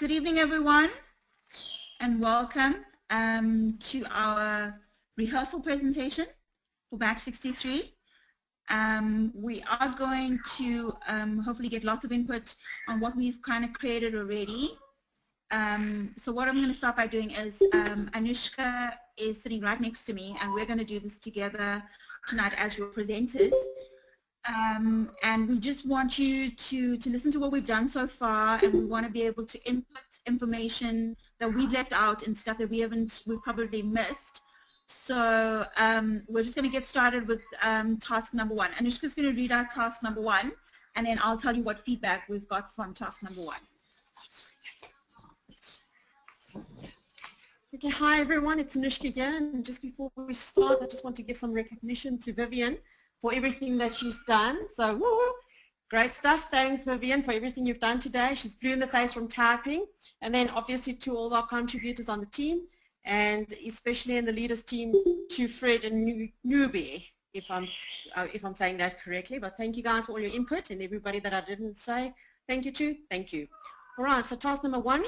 Good evening, everyone, and welcome to our rehearsal presentation for batch 63. We are going to hopefully get lots of input on what we've kind of created already. So what I'm going to start by doing is Anushka is sitting right next to me, and we're going to do this together tonight as your presenters. And we just want you to listen to what we've done so far, and we want to be able to input information that we've left out and stuff that we've probably missed. So we're just going to get started with task number 1. Anushka's going to read out task number 1, and then I'll tell you what feedback we've got from task number 1. Okay, hi everyone, it's Anushka here, and just before we start, I just want to give some recognition to Vivian for everything that she's done. So, woo, great stuff. Thanks, Vivian, for everything you've done today. She's blue in the face from typing. And then obviously to all our contributors on the team, and especially in the leaders team, to Fred and Newbie, if I'm saying that correctly. But thank you guys for all your input, and everybody that I didn't say thank you to, thank you. All right, so task number 1,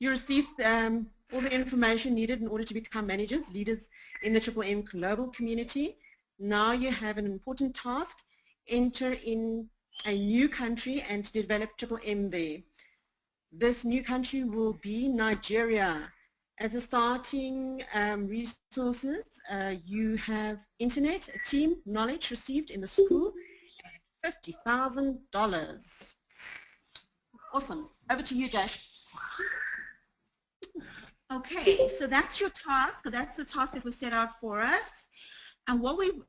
you received all the information needed in order to become managers, leaders in the M global community. Now you have an important task: enter in a new country and to develop M there. This new country will be Nigeria. As a starting resources, you have internet, a team, knowledge received in the school, and $50,000. Awesome. Over to you, Jash. Okay, so that's your task. That's the task that was set out for us. And what we've,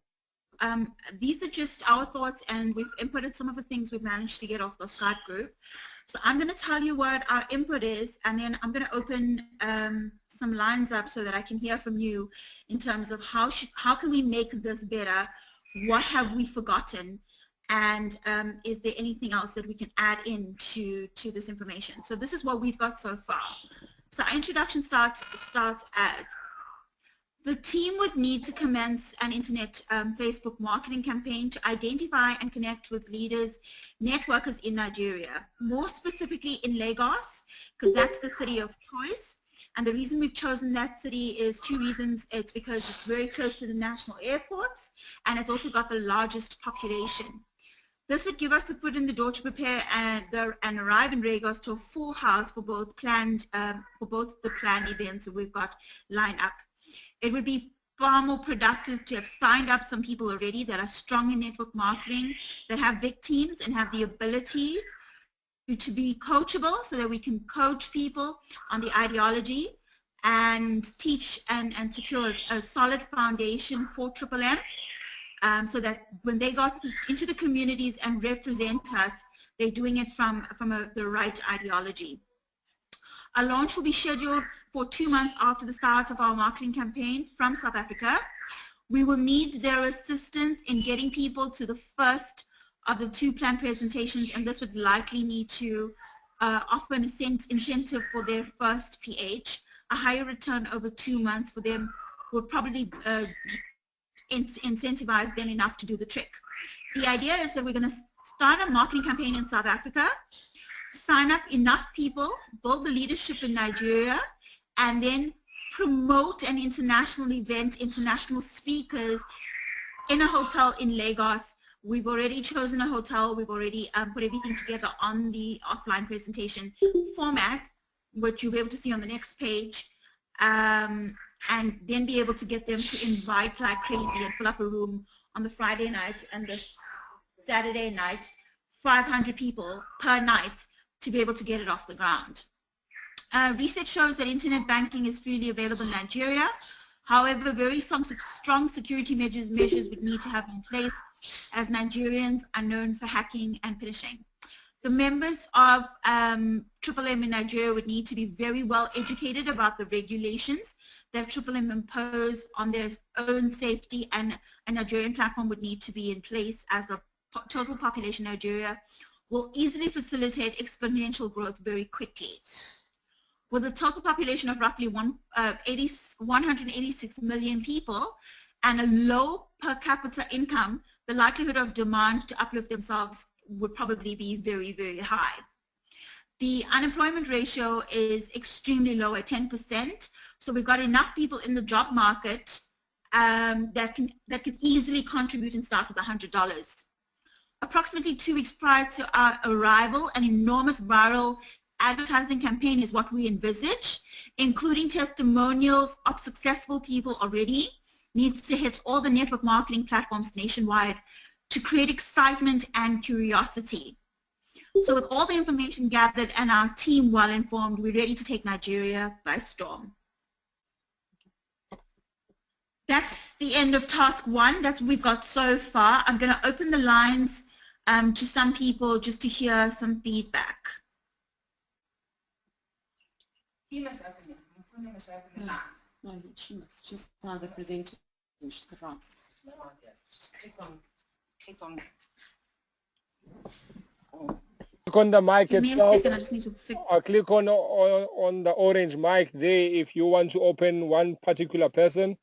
these are just our thoughts, and we've inputted some of the things we've managed to get off the Skype group. So I'm going to tell you what our input is, and then I'm going to open some lines up so that I can hear from you in terms of how can we make this better, what have we forgotten, and is there anything else that we can add in to this information. So this is what we've got so far. So our introduction starts as: the team would need to commence an internet Facebook marketing campaign to identify and connect with leaders, networkers in Nigeria, more specifically in Lagos, because that's the city of choice. And the reason we've chosen that city is 2 reasons. It's because it's very close to the national airports, and it's also got the largest population. This would give us the foot in the door to prepare and arrive in Lagos to a full house for both the planned events that we've got lined up. It would be far more productive to have signed up some people already that are strong in network marketing, that have big teams and have the abilities to be coachable, so that we can coach people on the ideology and teach and secure a solid foundation for M. So that when they got into the communities and represent us, they're doing it from the right ideology. Our launch will be scheduled for 2 months after the start of our marketing campaign from South Africa. We will need their assistance in getting people to the first of the 2 planned presentations, and this would likely need to offer an incentive for their first PH. A higher return over 2 months for them would probably incentivize them enough to do the trick. The idea is that we're going to start a marketing campaign in South Africa, sign up enough people, build the leadership in Nigeria, and then promote an international event, international speakers in a hotel in Lagos. We've already chosen a hotel. We've already put everything together on the offline presentation format, which you'll be able to see on the next page. And then be able to get them to invite like crazy and fill up a room on the Friday night and the Saturday night, 500 people per night, to be able to get it off the ground. Research shows that internet banking is freely available in Nigeria. However, very strong security measures would need to have in place, as Nigerians are known for hacking and phishing. The members of M in Nigeria would need to be very well educated about the regulations that M impose on their own safety, and a Nigerian platform would need to be in place, as the total population in Nigeria will easily facilitate exponential growth very quickly. With a total population of roughly 186 million people and a low per capita income, the likelihood of demand to uplift themselves would probably be very, very high. the unemployment ratio is extremely low at 10%. So we've got enough people in the job market that can easily contribute and start with $100. Approximately 2 weeks prior to our arrival, an enormous viral advertising campaign is what we envisage, including testimonials of successful people already, needs to hit all the network marketing platforms nationwide to create excitement and curiosity. So with all the information gathered and our team well informed, we're ready to take Nigeria by storm. That's the end of task 1. That's what we've got so far. I'm going to open the lines to some people just to hear some feedback. He must open it. Mfundo must open the lines. No, she must. She's now the presenter. She's got rights. Just click on. Click on the mic Give me a itself, second, I just need to fix. or click on the orange mic there if you want to open one particular person.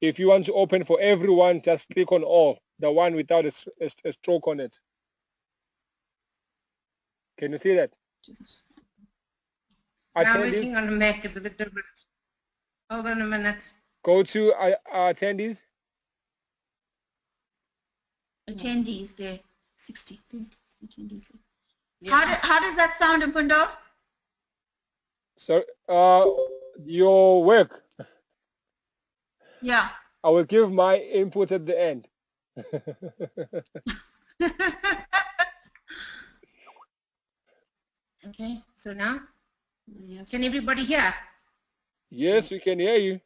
If you want to open for everyone, just click on all, the one without a stroke on it. Can you see that? I'm Attendees, working on the Mac. It's a bit different. Hold on a minute. go to attendees. Attendees there, 60 there, attendees there. Yeah. How does that sound, Mfundo? So your work, Yeah. I will give my input at the end. Okay. So now, Yeah. can everybody hear? Yes, we can hear you.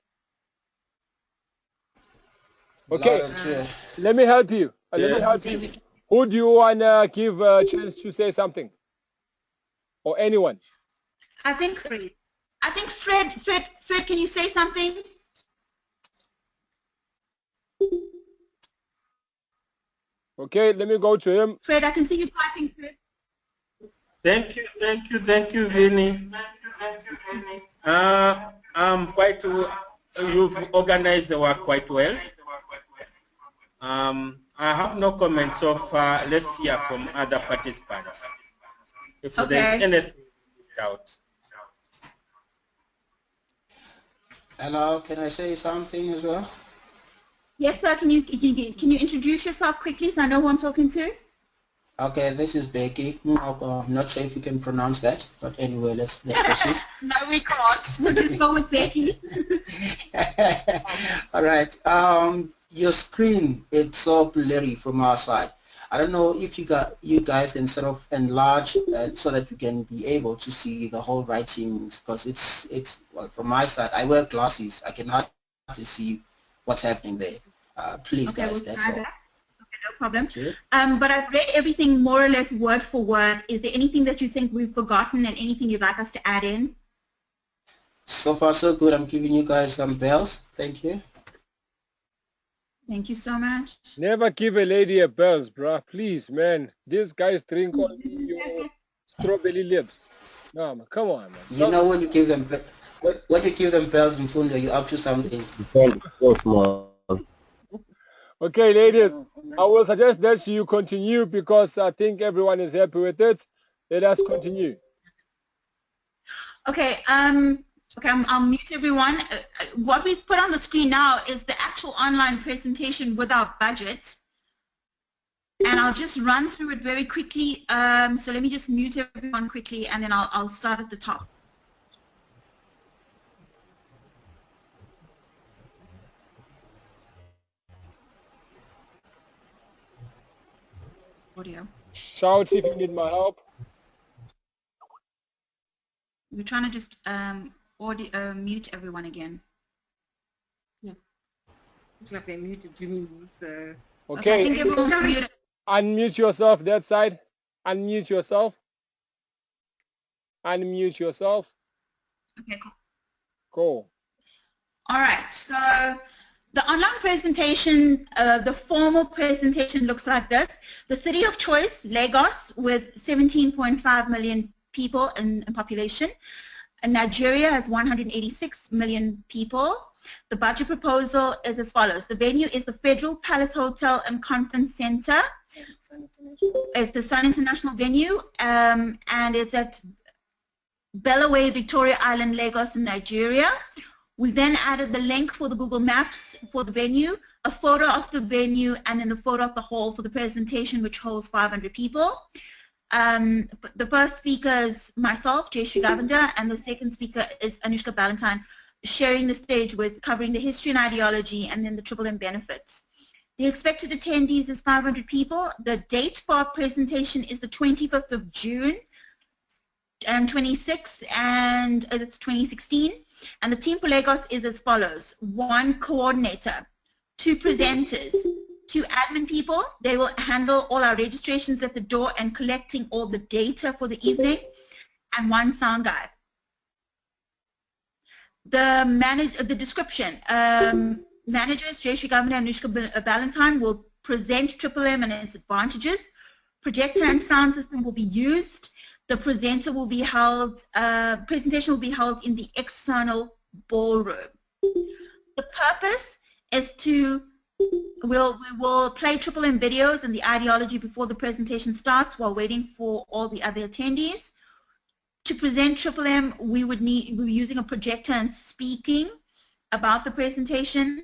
Loud Okay, and clear. let me help you. Let me help you. Who do you want to give a chance to say something? Or anyone? I think Fred, can you say something? Okay, let me go to him. Fred, I can see you typing, Fred. Thank you, Vinny. You've organized the work quite well. I have no comments so far. Let's hear from other participants. If there's anything left out. Hello, can I say something as well? Yes, sir. Can you introduce yourself quickly so I know who I'm talking to? Okay, this is Becky. I'm not sure if you can pronounce that, but anyway, let's proceed. No, we can't. We'll just go with Becky. All right. Your screen, it's so blurry from our side. I don't know if you guys can sort of enlarge so that you can be able to see the whole writing, because it's well, from my side, I wear glasses. I cannot see what's happening there. Please, Okay, guys, we'll that's try all. that. Okay, no problem. Okay. But I've read everything more or less word for word. Is there anything that you think we've forgotten and anything you'd like us to add in? So far, so good. I'm giving you guys some bells. Thank you. Thank you so much. Never give a lady a bells, bruh. Please, man. These guys drink only your strawberry lips. No, man. Come on, man. You know when you give them bells in Fundo, you're up to something. Okay, ladies. I will suggest that you continue because I think everyone is happy with it. Let us continue. Okay, I'll mute everyone. What we've put on the screen now is the actual online presentation with our budget. And I'll just run through it very quickly. So let me just mute everyone quickly and then I'll start at the top. Audio. Shout if you need my help. We're trying to just mute everyone again. Looks like they muted me, so. Okay. I think everyone's muted. Unmute yourself that side. Unmute yourself. Unmute yourself. Okay, cool. Go. All right, so the online presentation, the formal presentation looks like this. The city of choice, Lagos, with 17.5 million people in population. And Nigeria has 186 million people. The budget proposal is as follows. The venue is the Federal Palace Hotel and Conference Center. It's the Sun International venue, and it's at Bellaway, Victoria Island, Lagos, and Nigeria. We then added the link for the Google Maps for the venue, a photo of the venue, and then the photo of the hall for the presentation, which holds 500 people. The first speaker is myself, Jay Shrigavanda, and the second speaker is Anushka Ballantyne, sharing the stage with covering the history and ideology and then the Triple M benefits. The expected attendees is 500 people. The date for our presentation is the 25th of June and 26th, and it's 2016. And the team for Lagos is as follows: 1 coordinator, 2 presenters, 2 admin people. They will handle all our registrations at the door and collecting all the data for the evening, and 1 sound guy. The description, managers Jay Shrigavanda and Anushka Ballantyne will present Triple M and its advantages. Projector and sound system will be used. The presenter will be held, presentation will be held in the external ballroom. The purpose is to, we will play Triple M videos and the ideology before the presentation starts while waiting for all the other attendees. To present Triple M, we're using a projector and speaking about the presentation,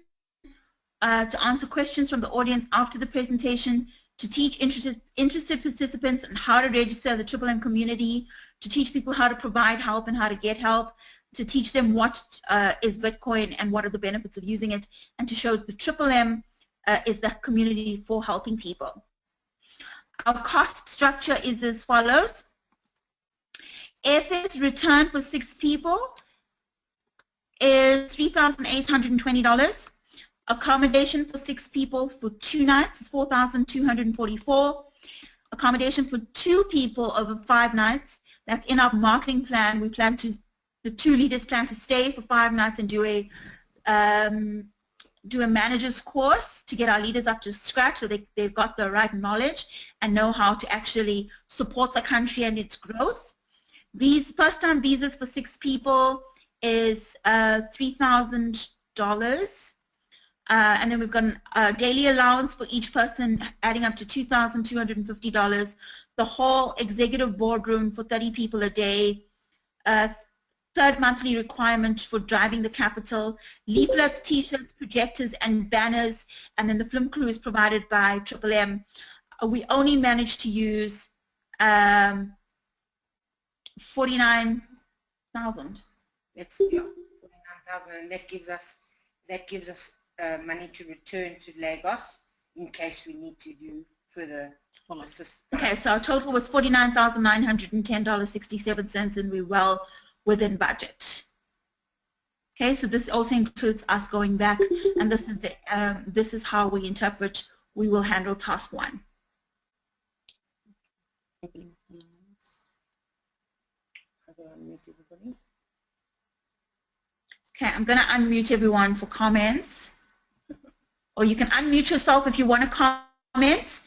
to answer questions from the audience after the presentation, to teach interested participants on how to register the Triple M community, to teach people how to provide help and how to get help, to teach them what is Bitcoin and what are the benefits of using it, and to show the Triple M is the community for helping people. Our cost structure is as follows. Airfares return for 6 people is $3,820. Accommodation for 6 people for 2 nights is $4,244. Accommodation for 2 people over 5 nights. That's in our marketing plan. We plan to, the 2 leaders plan to stay for 5 nights and do a manager's course to get our leaders up to scratch so they've got the right knowledge and know how to actually support the country and its growth. These first-time visas for 6 people is $3,000. And then we've got a daily allowance for each person adding up to $2,250. The whole executive boardroom for 30 people a day. 3rd monthly requirement for driving the capital. Leaflets, t-shirts, projectors, and banners. And then the film crew is provided by Triple M. We only managed to use 49,000. That's 49,000, and that gives us money to return to Lagos in case we need to do further assistance. Okay, so our total was $49,910.67, and we're well within budget. Okay, so this also includes us going back, and this is the this is how we interpret we will handle task 1. Okay, I'm going to unmute everyone for comments. Or you can unmute yourself if you want to comment.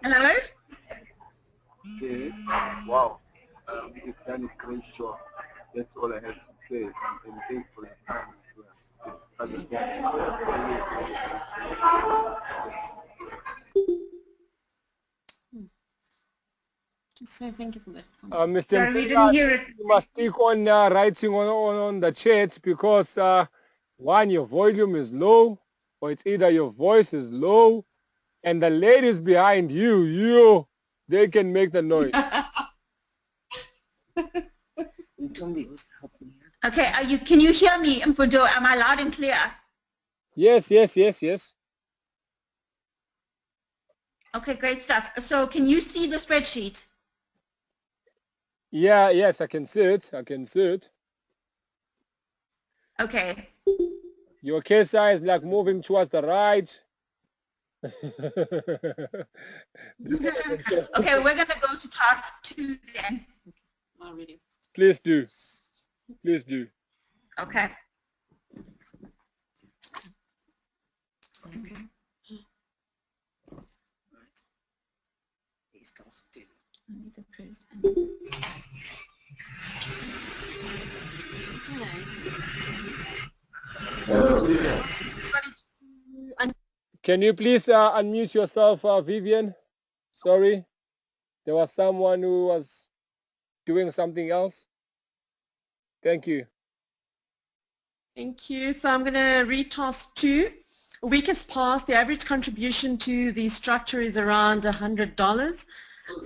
Hello? Okay. Wow. You've done a great job. That's all I have to say. And thanks for your time as Just say thank you for that. Mr. Sorry, we didn't hear it. You must stick on writing on the chat because 1, your volume is low, or it's either your voice is low, and the ladies behind you, they can make the noise. Okay, can you hear me, Mfundo? Am I loud and clear? Yes. Okay, great stuff. So can you see the spreadsheet? Yeah, yes, I can see it. Okay. Your case size is like moving towards the right. Okay, we're going to go to task 2 then. Already. Please do. Okay. Only the president. Can you please unmute yourself, Vivian? Sorry, there was someone who was doing something else. Thank you. Thank you. So I'm going to read task 2. A week has passed. The average contribution to the structure is around $100.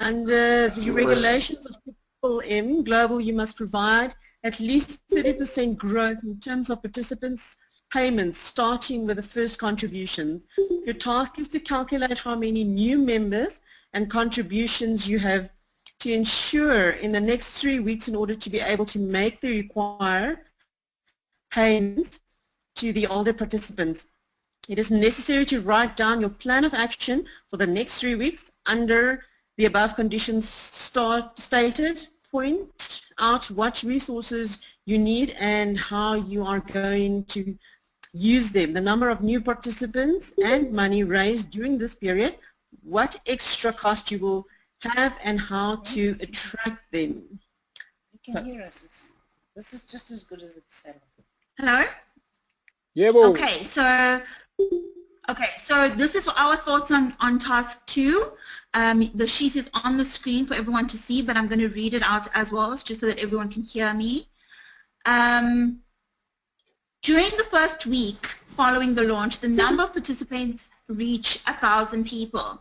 Under the regulations of M Global, you must provide at least 30% growth in terms of participants' payments, starting with the first contribution. Your task is to calculate how many new members and contributions you have to ensure in the next 3 weeks in order to be able to make the required payments to the older participants. It is necessary to write down your plan of action for the next 3 weeks under the above conditions stated. Point out what resources you need and how you are going to use them, the number of new participants and money raised during this period, what extra cost you will have and how to attract them. You can hear us. This is just as good as it's set. Hello? Yeah, bo. Okay, so this is our thoughts on task 2. The sheet is on the screen for everyone to see, but I'm going to read it out as well, just so that everyone can hear me. During the first week following the launch, the number of participants reached 1,000 people.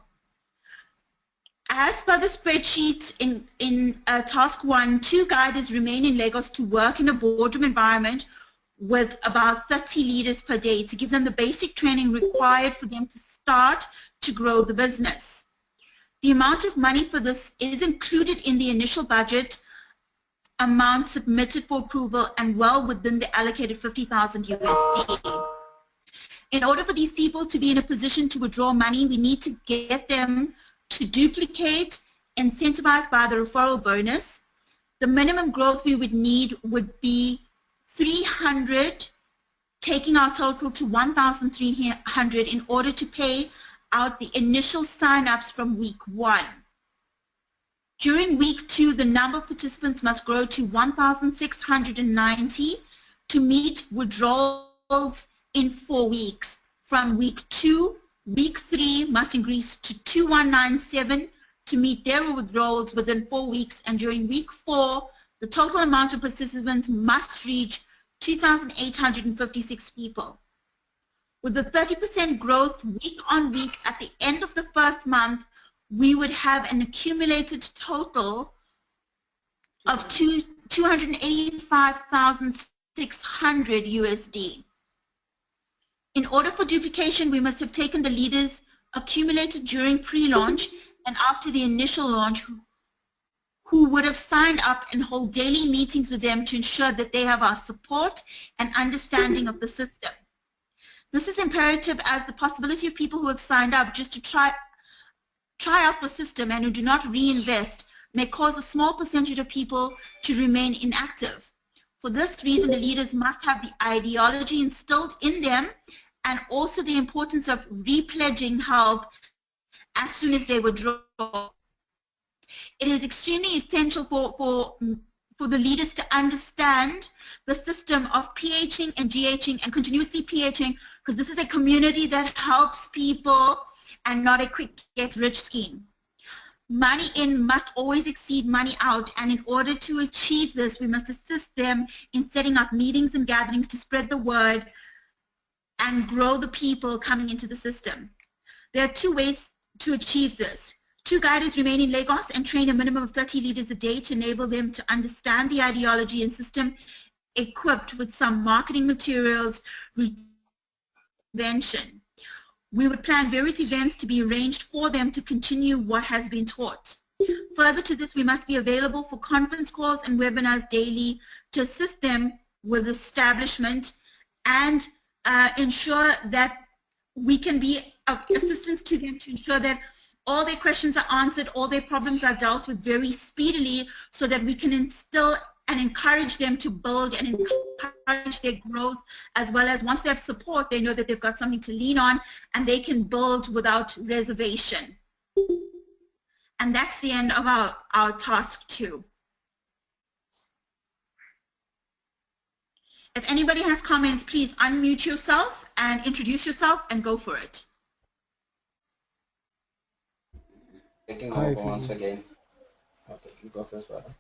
As per the spreadsheet in task 1, 2 guiders remain in Lagos to work in a boardroom environment with about 30 leaders per day to give them the basic training required for them to start to grow the business. The amount of money for this is included in the initial budget amount submitted for approval and well within the allocated 50,000 USD. In order for these people to be in a position to withdraw money, we need to get them to duplicate, incentivized by the referral bonus. The minimum growth we would need would be 300, taking our total to 1,300 in order to pay out the initial sign-ups from week 1. During week 2, the number of participants must grow to 1,690 to meet withdrawals in 4 weeks. From week 2, week 3 must increase to 2,197 to meet their withdrawals within 4 weeks, and during week 4, the total amount of participants must reach 2,856 people. With the 30% growth week on week at the end of the first month, we would have an accumulated total of 285,600 USD. In order for duplication, we must have taken the leaders accumulated during pre-launch and after the initial launch who would have signed up and hold daily meetings with them to ensure that they have our support and understanding of the system. This is imperative as the possibility of people who have signed up just to try out the system and who do not reinvest may cause a small percentage of people to remain inactive. For this reason, the leaders must have the ideology instilled in them and also the importance of repledging help as soon as they withdraw. It is extremely essential for the leaders to understand the system of PHing and GHing and continuously PHing, because this is a community that helps people and not a quick get-rich scheme. Money in must always exceed money out, and in order to achieve this, we must assist them in setting up meetings and gatherings to spread the word and grow the people coming into the system. There are 2 ways to achieve this. 2 guiders remain in Lagos and train a minimum of 30 leaders a day to enable them to understand the ideology and system, equipped with some marketing materials, prevention. We would plan various events to be arranged for them to continue what has been taught. Further to this, we must be available for conference calls and webinars daily to assist them with establishment and ensure that we can be of assistance to them to ensure that all their questions are answered, all their problems are dealt with very speedily, so that we can instill and encourage them to build and encourage their growth, as well as once they have support, they know that they've got something to lean on and they can build without reservation. And that's the end of our task 2. If anybody has comments, please unmute yourself and introduce yourself and go for it. Taking over once again. Okay, you go first, brother.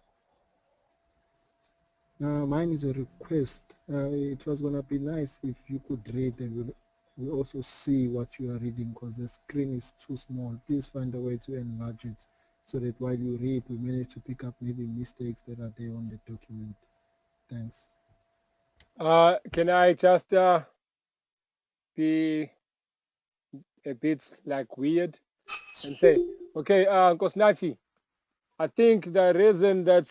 Mine is a request. It was going to be nice if you could read and we also see what you are reading, because the screen is too small. Please find a way to enlarge it so that while you read, we manage to pick up maybe mistakes that are there on the document. Thanks. Can I just be a bit like weird and say, okay, Kosnati, I think the reason that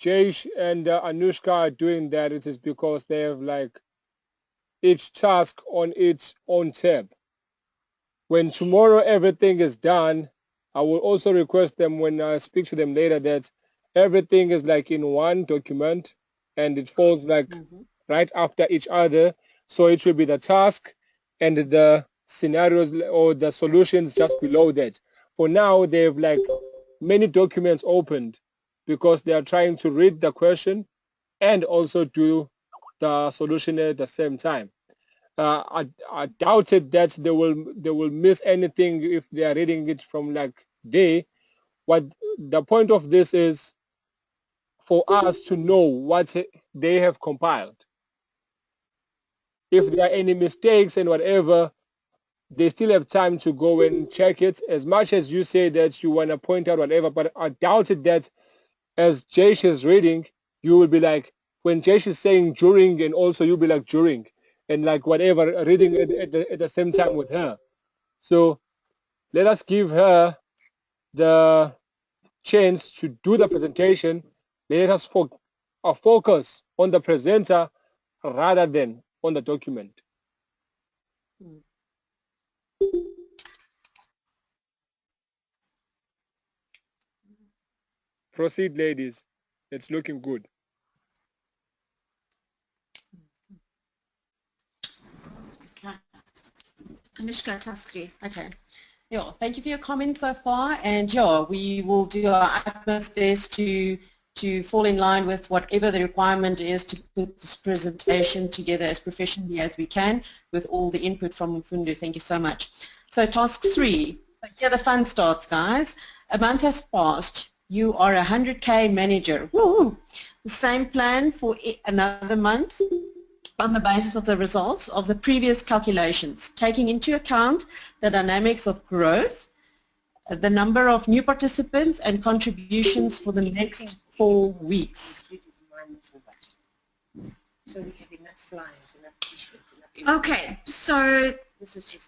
Jaysh and Anushka are doing that it is because they have like each task on its own tab. When tomorrow everything is done, I will also request them when I speak to them later that everything is like in one document and it falls like right after each other. So it will be the task and the scenarios or the solutions just below that. For now, they have like many documents opened because they are trying to read the question and also do the solution at the same time. I doubted that they will miss anything if they are reading it from like day. What the point of this is for us to know what they have compiled. If there are any mistakes and whatever, they still have time to go and check it. As much as you say that you want to point out whatever, but I doubted that as Jaysh is reading, you will be like, when Jaysh is saying during, and also you'll be like during, and like whatever, reading at the same time with her. So let us give her the chance to do the presentation. Let us focus on the presenter rather than on the document. Proceed, ladies. It's looking good. Okay. Anushka, task 3. Okay. Yeah, thank you for your comments so far, and yeah, we will do our utmost best to fall in line with whatever the requirement is to put this presentation together as professionally as we can with all the input from Mfundo. Thank you so much. So task 3, here the fun starts, guys. A month has passed. You are a 100K manager. Woo! The same plan for another month on the basis of the results of the previous calculations, taking into account the dynamics of growth, the number of new participants and contributions for the next 4 weeks. So we have enough flyers, enough t-shirts, enough... Okay, so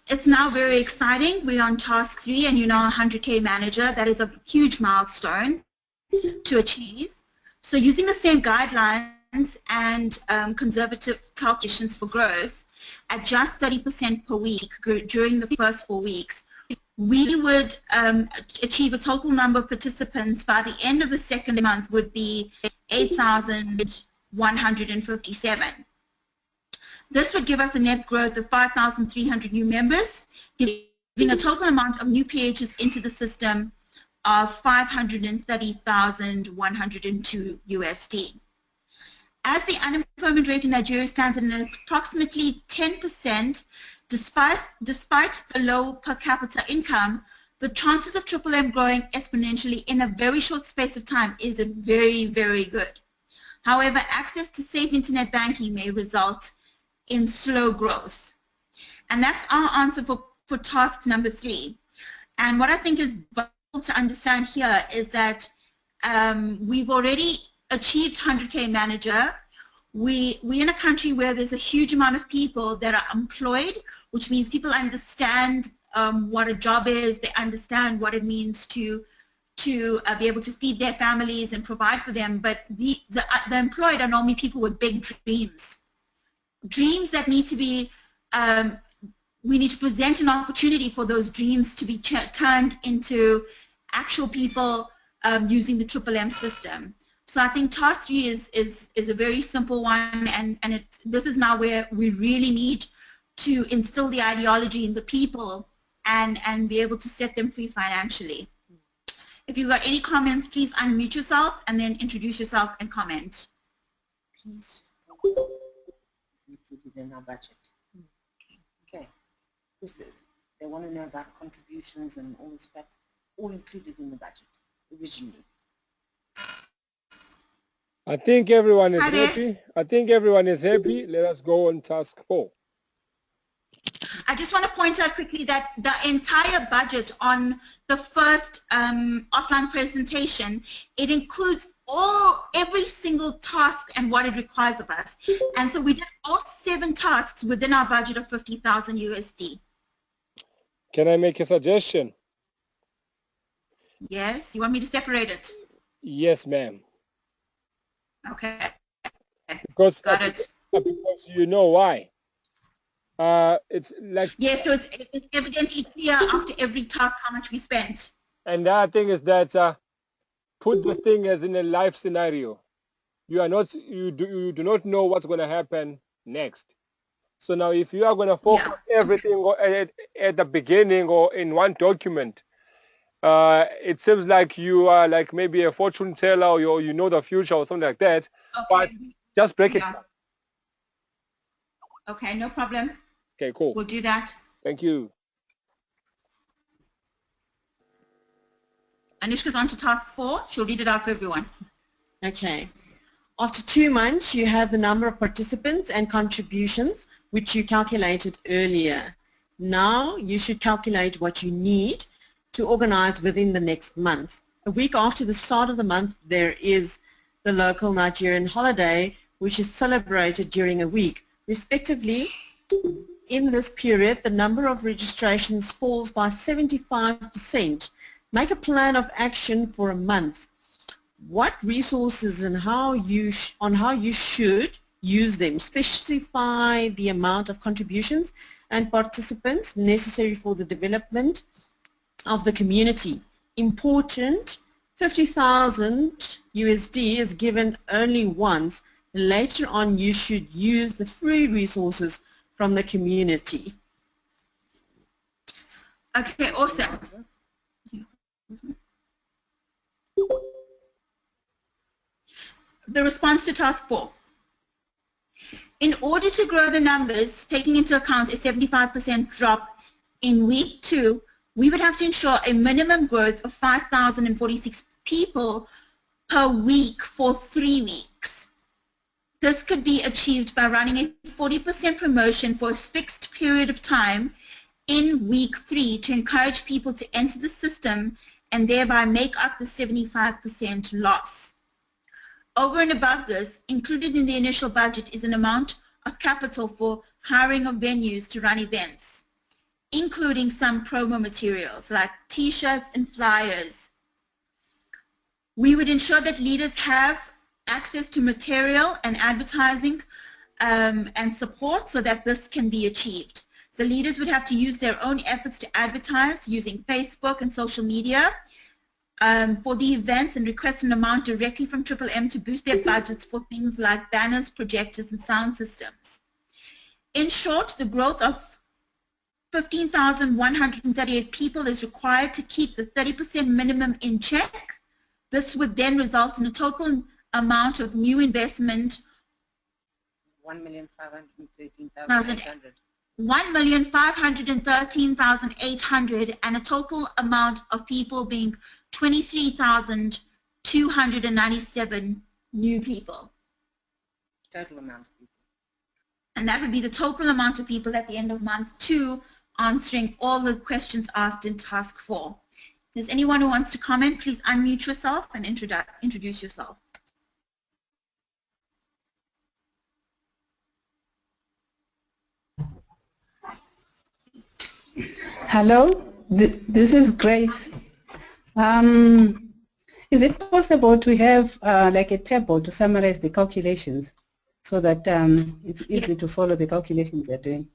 it's now very exciting. We're on task 3 and you're now a 100K manager. That is a huge milestone to achieve. So using the same guidelines and conservative calculations for growth at just 30% per week during the first 4 weeks, we would achieve a total number of participants by the end of the second month would be 8,157. This would give us a net growth of 5,300 new members, giving a total amount of new PHs into the system of 530,102 USD. As the unemployment rate in Nigeria stands at approximately 10%, despite the low per capita income, the chances of M growing exponentially in a very short space of time is very, very good. However, access to safe internet banking may result in slow growth. And that's our answer for task number 3. And what I think is vital to understand here is that we've already achieved 100K manager. We're in a country where there's a huge amount of people that are employed, which means people understand what a job is, they understand what it means to be able to feed their families and provide for them, but the employed are normally people with big dreams. Dreams that need to be, we need to present an opportunity for those dreams to be turned into actual people using the M system. So I think task 3 is a very simple one, and this is now where we really need to instill the ideology in the people and be able to set them free financially. If you've got any comments, please unmute yourself and then introduce yourself and comment. Please included in our budget. Okay. Because they want to know about contributions and all this, but all included in the budget originally. I think everyone is Hi there. happy. I think everyone is happy. Let us go on task 4. I just want to point out quickly that the entire budget on the first offline presentation, it includes every single task and what it requires of us. And so we did all 7 tasks within our budget of 50,000 USD. Can I make a suggestion? Yes, you want me to separate it? Yes, ma'am. Okay, Because got it. because you know why. It's like, Yeah, so it's evidently clear after every task how much we spent. and the other thing is that put this thing as in a life scenario. You do not know what's going to happen next. So now if you are going to focus everything at the beginning or in one document, it seems like you are like maybe a fortune teller, or you know the future or something like that. Okay. But just break it. Okay, no problem. Okay, cool. We'll do that. Thank you. Anishka's on to task 4. She'll read it out for everyone. Okay. After 2 months, you have the number of participants and contributions, which you calculated earlier. Now you should calculate what you need to organize within the next month. A week after the start of the month, there is the local Nigerian holiday, which is celebrated during a week. Respectively, in this period, the number of registrations falls by 75%. Make a plan of action for a month. What resources and how you should use them. Specify the amount of contributions and participants necessary for the development of the community. Important, 50,000 USD is given only once. Later on, you should use the free resources from the community. Okay, awesome. The response to task 4. In order to grow the numbers, taking into account a 75% drop in week 2, we would have to ensure a minimum growth of 5,046 people per week for 3 weeks. This could be achieved by running a 40% promotion for a fixed period of time in week 3 to encourage people to enter the system and thereby make up the 75% loss. Over and above this, included in the initial budget is an amount of capital for hiring of venues to run events, including some promo materials like t-shirts and flyers. We would ensure that leaders have access to material and advertising and support so that this can be achieved. The leaders would have to use their own efforts to advertise using Facebook and social media for the events and request an amount directly from Triple M to boost their budgets for things like banners, projectors, and sound systems. In short, the growth of 15,138 people is required to keep the 30% minimum in check. This would then result in a total amount of new investment 1,513,800. 1,513,800 and a total amount of people being 23,297 new people. Total amount of people. And that would be the total amount of people at the end of month 2 answering all the questions asked in task 4. If there's anyone who wants to comment, please unmute yourself and introduce yourself. Hello, this is Grace. Is it possible to have like a table to summarize the calculations so that it's easy to follow the calculations you're doing?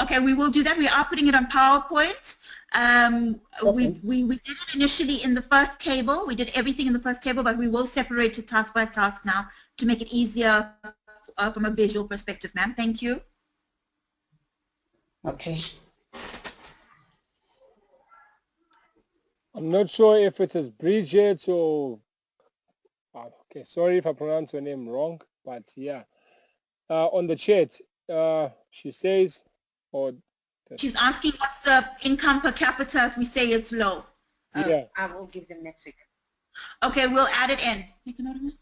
Okay, we will do that. We are putting it on PowerPoint. Okay. We did it initially in the first table. We did everything in the first table, but we will separate it task by task now to make it easier from a visual perspective, ma'am. Thank you. Okay. I'm not sure if it is Bridget or, okay, sorry if I pronounce her name wrong, but yeah. On the chat, she says, or She's asking what's the income per capita if we say it's low. yeah. I will give them that figure. Okay, we'll add it in. Make a note of it.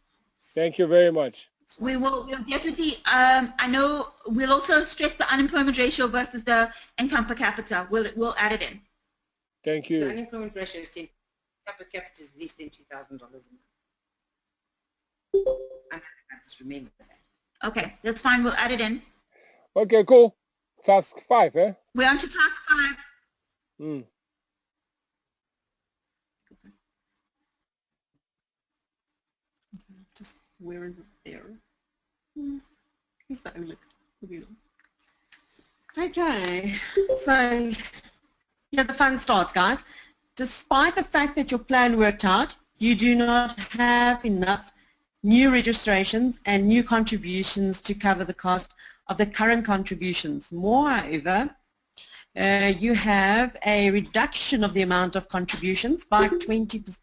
Thank you very much. We'll definitely, I know we'll also stress the unemployment ratio versus the income per capita. We'll add it in. Thank The you. unemployment ratio is 10. Per capita is at least $2,000 a month. I just remember that. Okay, that's fine. We'll add it in. Okay, cool. Task 5, eh? We're on to task 5. Mm. Just where is it there? Is that look? Okay, so yeah, the fun starts, guys. Despite the fact that your plan worked out, you do not have enough new registrations and new contributions to cover the cost of the current contributions. Moreover, you have a reduction of the amount of contributions by 20%.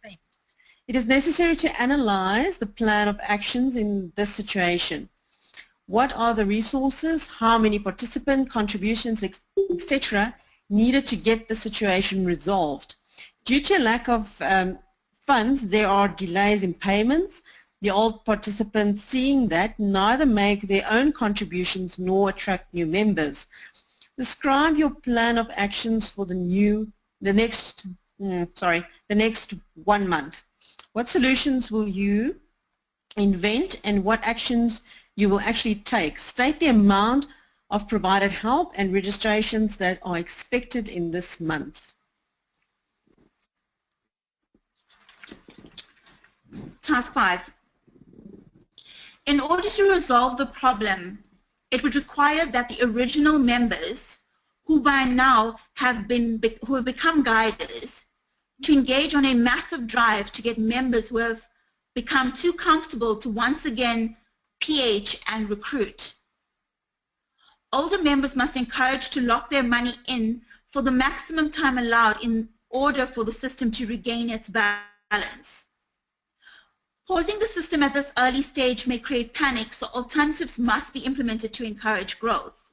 It is necessary to analyze the plan of actions in this situation. What are the resources, how many participant contributions, etc. needed to get the situation resolved? Due to a lack of funds, there are delays in payments. The old participants, seeing that, neither make their own contributions nor attract new members. Describe your plan of actions for the next 1 month. What solutions will you invent and what actions you will actually take? State the amount of provided help and registrations that are expected in this month. Task 5. In order to resolve the problem, it would require that the original members, who by now have become guiders, to engage on a massive drive to get members who have become too comfortable to once again PH and recruit. Older members must encourage to lock their money in for the maximum time allowed in order for the system to regain its balance. Pausing the system at this early stage may create panic, so alternatives must be implemented to encourage growth.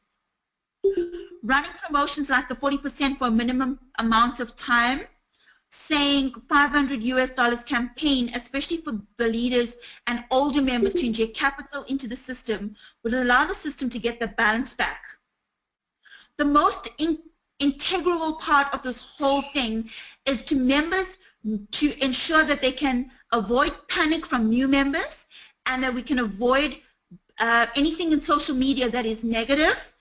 Running promotions like the 40% for a minimum amount of time, saying $500 campaign, especially for the leaders and older members to inject capital into the system, would allow the system to get the balance back. The most integral part of this whole thing is to members to ensure that they can avoid panic from new members and that we can avoid anything in social media that is negative.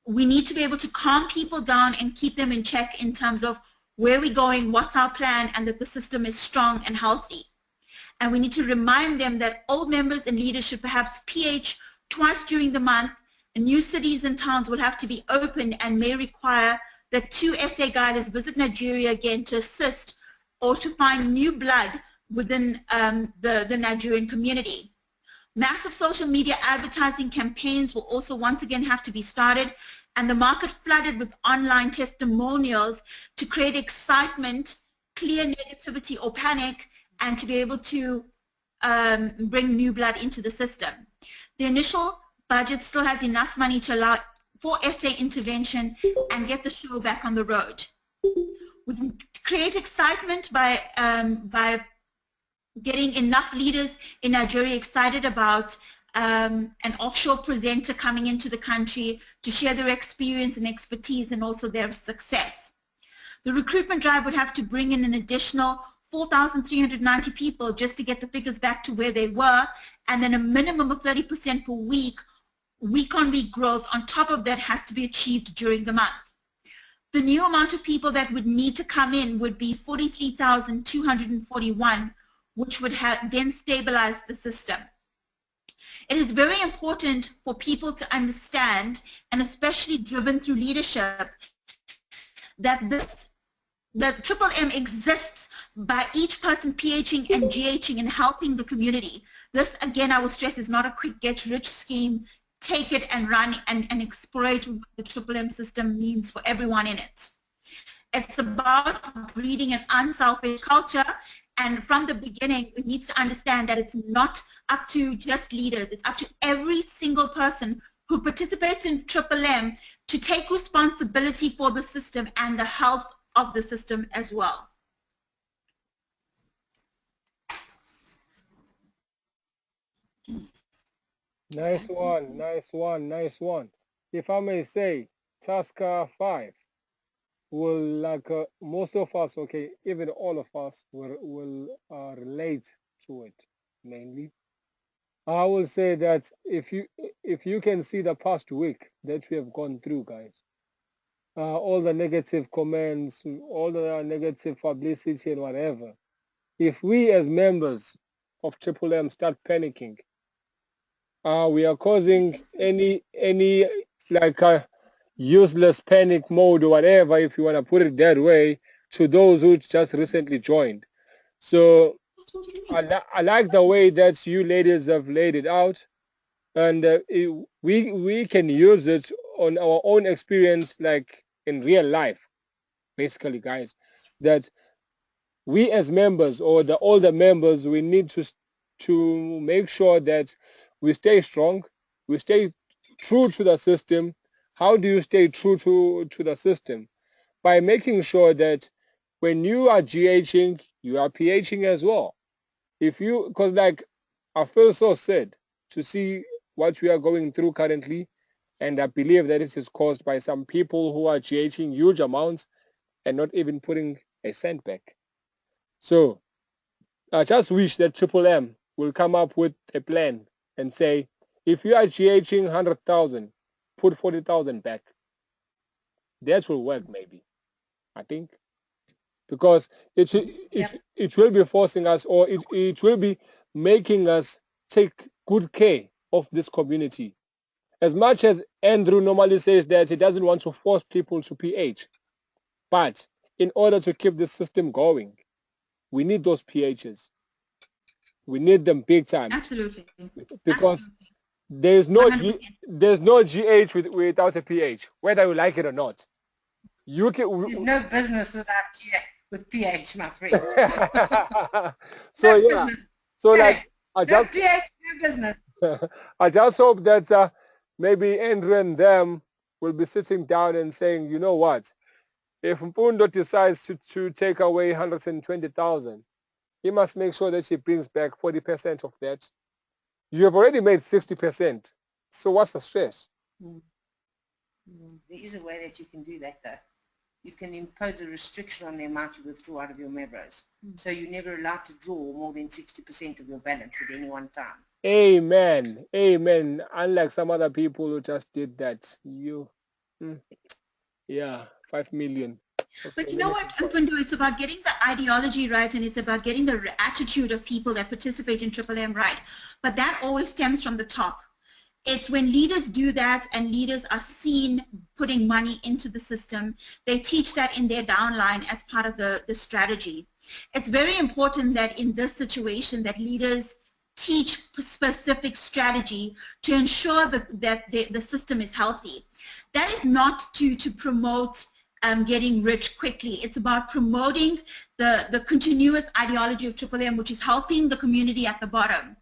We need to be able to calm people down and keep them in check in terms of where we're going, what's our plan, and that the system is strong and healthy. And we need to remind them that old members and leaders should perhaps PH twice during the month, and new cities and towns will have to be opened and may require that 2 SA guiders visit Nigeria again to assist or to find new blood within the Nigerian community. Massive social media advertising campaigns will also once again have to be started, and the market flooded with online testimonials to create excitement, clear negativity or panic, and to be able to bring new blood into the system. The initial budget still has enough money to allow for SA intervention and get the show back on the road. We can create excitement by getting enough leaders in Nigeria excited about an offshore presenter coming into the country to share their experience and expertise and also their success. The recruitment drive would have to bring in an additional 4,390 people just to get the figures back to where they were, and then a minimum of 30% per week, week-on-week growth on top of that has to be achieved during the month. The new amount of people that would need to come in would be 43,241, which would then stabilize the system. It is very important for people to understand, and especially driven through leadership, that Triple M exists by each person PHing and GHing and helping the community. This, again, I will stress, is not a quick get-rich scheme. Take it and run and exploit what the Triple M system means for everyone in it. It's about breeding an unselfish culture. And from the beginning, we need to understand that it's not up to just leaders. It's up to every single person who participates in Triple M to take responsibility for the system and the health of the system as well. Nice one, nice one, nice one. If I may say, task 5 will, like most of us, okay, even all of us will relate to it mainly. I will say that if you can see the past week that we have gone through, guys, all the negative comments, all the negative publicity and whatever, if we as members of Triple M start panicking, we are causing any like useless panic mode or whatever, if you want to put it that way, to those who just recently joined. So I like the way that you ladies have laid it out, and we can use it on our own experience, like in real life, basically, guys. That we as members or the older members, we need to make sure that we stay strong, we stay true to the system. How do you stay true to the system? By making sure that when you are GHing, you are PHing as well. If you, because like I feel so sad to see what we are going through currently, and I believe that this is caused by some people who are GHing huge amounts and not even putting a cent back. So I just wish that Triple M will come up with a plan and say, if you are GHing 100,000, put 40,000 back. That will work maybe, I think, because it will be forcing us, or it will be making us take good care of this community. As much as Andrew normally says that he doesn't want to force people to PH, but in order to keep this system going, we need those PHs. We need them big time. Absolutely. Because Absolutely. there's no GH without a PH, whether you like it or not. You can. There's no business with PH, my friend. So No yeah. business. So Okay. like I just No PH, no business. I just hope that maybe Andrew and them will be sitting down and saying, you know what, if Mpundo decides to take away 120,000, he must make sure that he brings back 40% of that. You have already made 60%. So what's the stress? There is a way that you can do that, though. You can impose a restriction on the amount you withdraw out of your members. So you're never allowed to draw more than 60% of your balance at any one time. Amen. Amen. Unlike some other people who just did that. Yeah, 5 million. But you know what, Mpundo, it's about getting the ideology right, and it's about getting the attitude of people that participate in Triple M right. But that always stems from the top. It's when leaders do that and leaders are seen putting money into the system, they teach that in their downline as part of the strategy. It's very important that in this situation that leaders teach specific strategy to ensure that the system is healthy. That is not to promote getting rich quickly. It's about promoting the continuous ideology of Triple M, which is helping the community at the bottom.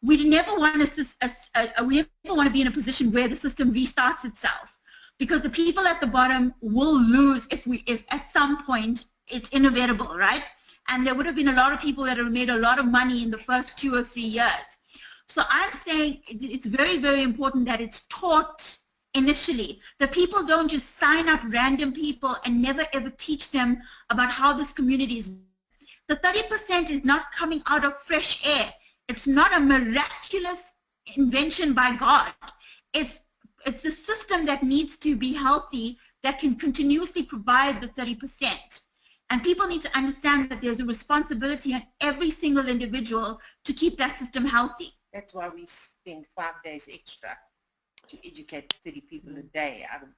We never want to be in a position where the system restarts itself, because the people at the bottom will lose if at some point it's inevitable, right? And there would have been a lot of people that have made a lot of money in the first 2 or 3 years. So I'm saying it's very, very important that it's taught initially. The people don't just sign up random people and never ever teach them about how this community is. The 30% is not coming out of fresh air. It's not a miraculous invention by God. It's the system that needs to be healthy that can continuously provide the 30%. And people need to understand that there's a responsibility on every single individual to keep that system healthy. That's why we spend 5 days extra to educate 30 people a day out of the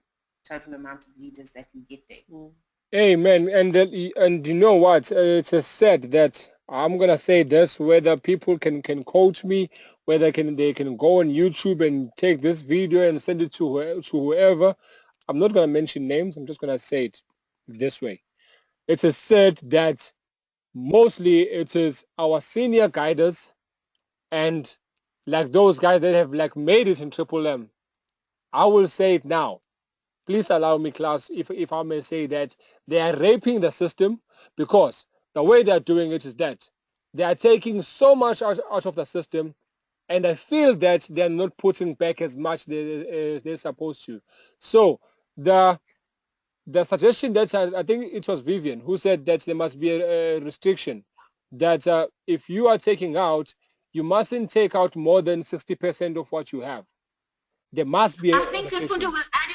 total amount of leaders that we get there. Amen. And you know what? It's said that I'm gonna say this, whether people can quote me, whether they can go on YouTube and take this video and send it to whoever. I'm not gonna mention names. I'm just gonna say it this way. it is said that mostly it is our senior guiders and like those guys that have like made it in Triple M. I will say it now. Please allow me, class, if I may say that they are raping the system, because the way they are doing it is that they are taking so much out of the system, and I feel that they are not putting back as much as they're supposed to. So the suggestion that I think it was Vivian who said that there must be a restriction that if you are taking out, you mustn't take out more than 60% of what you have. There must be a I think Mfundo will add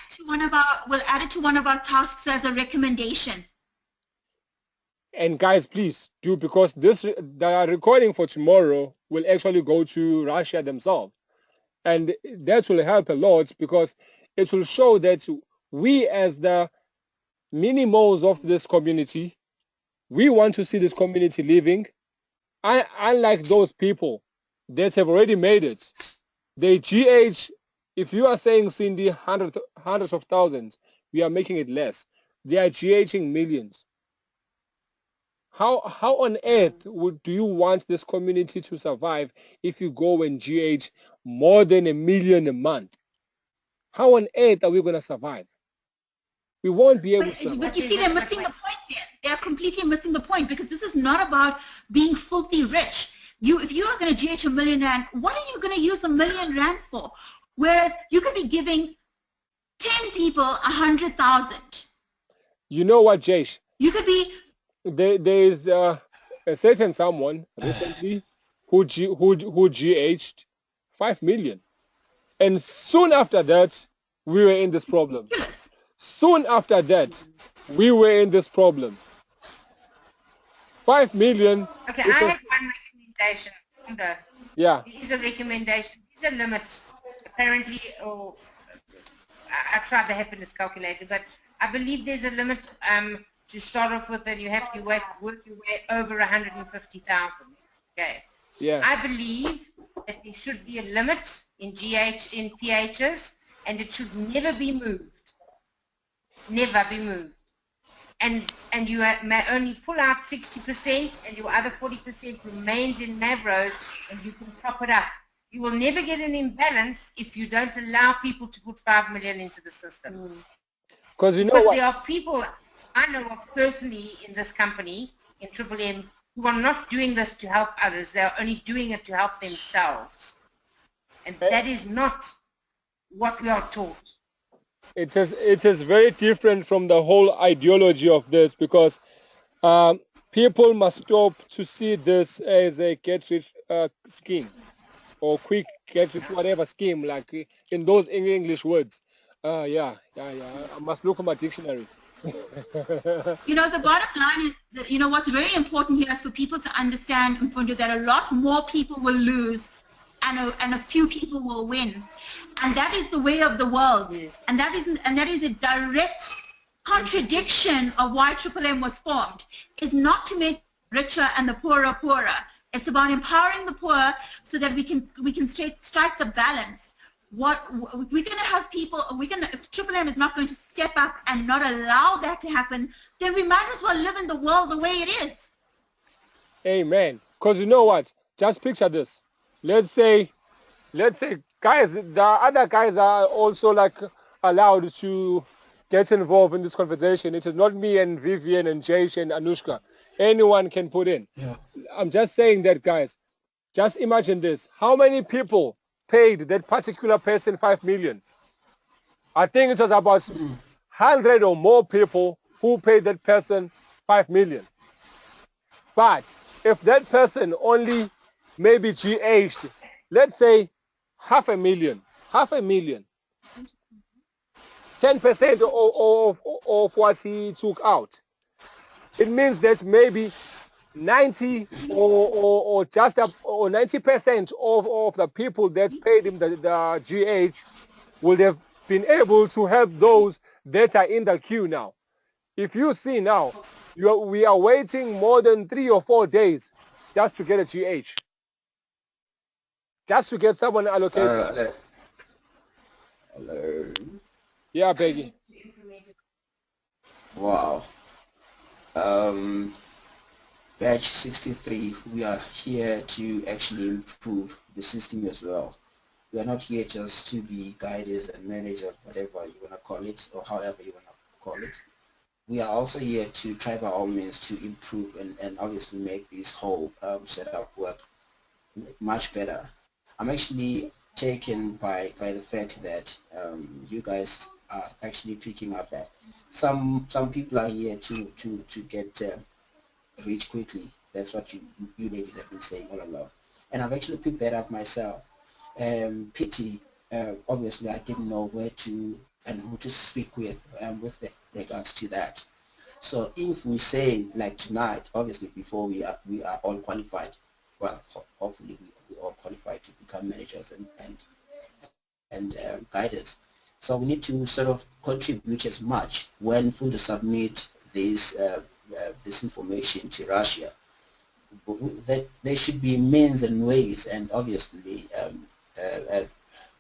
it to one of our tasks as a recommendation. And guys, please do, because the recording for tomorrow will actually go to Russia themselves, and that will help a lot because it will show that we as the minimals of this community, we want to see this community living. Unlike those people that have already made it, they GH, if you are saying, Cindy, hundreds of thousands, we are making it less. They are GHing millions. How on earth do you want this community to survive if you go and GH more than 1 million a month? How on earth are we going to survive? We won't be able to. But you see, they're missing the point there. They're completely missing the point, because this is not about being filthy rich. If you are going to GH 1 million rand, what are you going to use 1 million rand for? Whereas you could be giving 10 people 100,000. You know what, Jash? You could be. There is a certain someone recently who GH'd 5 million. And soon after that, we were in this problem. Yes. Soon after that, we were in this problem. 5 million. Okay, I have one recommendation. Yeah. There is a recommendation. There's a limit. Apparently, or I tried the happiness calculator, but I believe there's a limit to start off with, and you have to work your way over 150,000. Okay. Yeah. I believe that there should be a limit in PHs, and it should never be moved. Never be moved. And you may only pull out 60%, and your other 40% remains in Mavros, and you can prop it up. You will never get an imbalance if you don't allow people to put 5 million into the system. Because there are people I know of personally in this company, in Triple M, who are not doing this to help others. They are only doing it to help themselves. And that is not what we are taught. It is very different from the whole ideology of this, because people must stop to see this as a get-rich scheme or quick get-rich whatever scheme, like in those English words. Yeah. I must look at my dictionary. The bottom line is that, what's very important here is for people to understand, Mfundo, that a lot more people will lose and a few people will win. And that is the way of the world. Yes. And that is a direct contradiction of why Triple M was formed, is not to make richer and the poorer poorer. It's about empowering the poor so that we can strike the balance. If we're going to have people, if Triple M is not going to step up and not allow that to happen, then we might as well live in the world the way it is. Amen. Because you know what? Just picture this. Let's say, guys, the other guys are also like allowed to get involved in this conversation. It is not me and Vivian and Jaish and Anushka. Anyone can put in. Yeah. I'm just saying that, guys. Just imagine this. How many people paid that particular person 5 million? I think it was about 100 or more people who paid that person 5 million. But if that person only maybe GH'd, let's say 500,000, 10% of what he took out, it means that maybe 90 or just up or 90% of the people that paid him the GH would have been able to help those that are in the queue now. If you see now, we are waiting more than 3 or 4 days just to get a GH, just to get someone allocated. Hello. Yeah, Peggy. Wow. Batch 63, we are here to actually improve the system as well. We are not here just to be guides and managers, whatever you want to call it, or however you want to call it. We are also here to try by all means to improve and obviously make this whole setup work much better. I'm actually taken by the fact that you guys are actually picking up that some people are here to get rich quickly. That's what you ladies have been saying all along, and I've actually picked that up myself. Pity, obviously I didn't know where to and who to speak with regards to that. So if we say like tonight, obviously before we are all qualified, well, hopefully we all qualified to become managers and guiders. So we need to sort of contribute as much when to submit this information to Russia. That there should be means and ways and obviously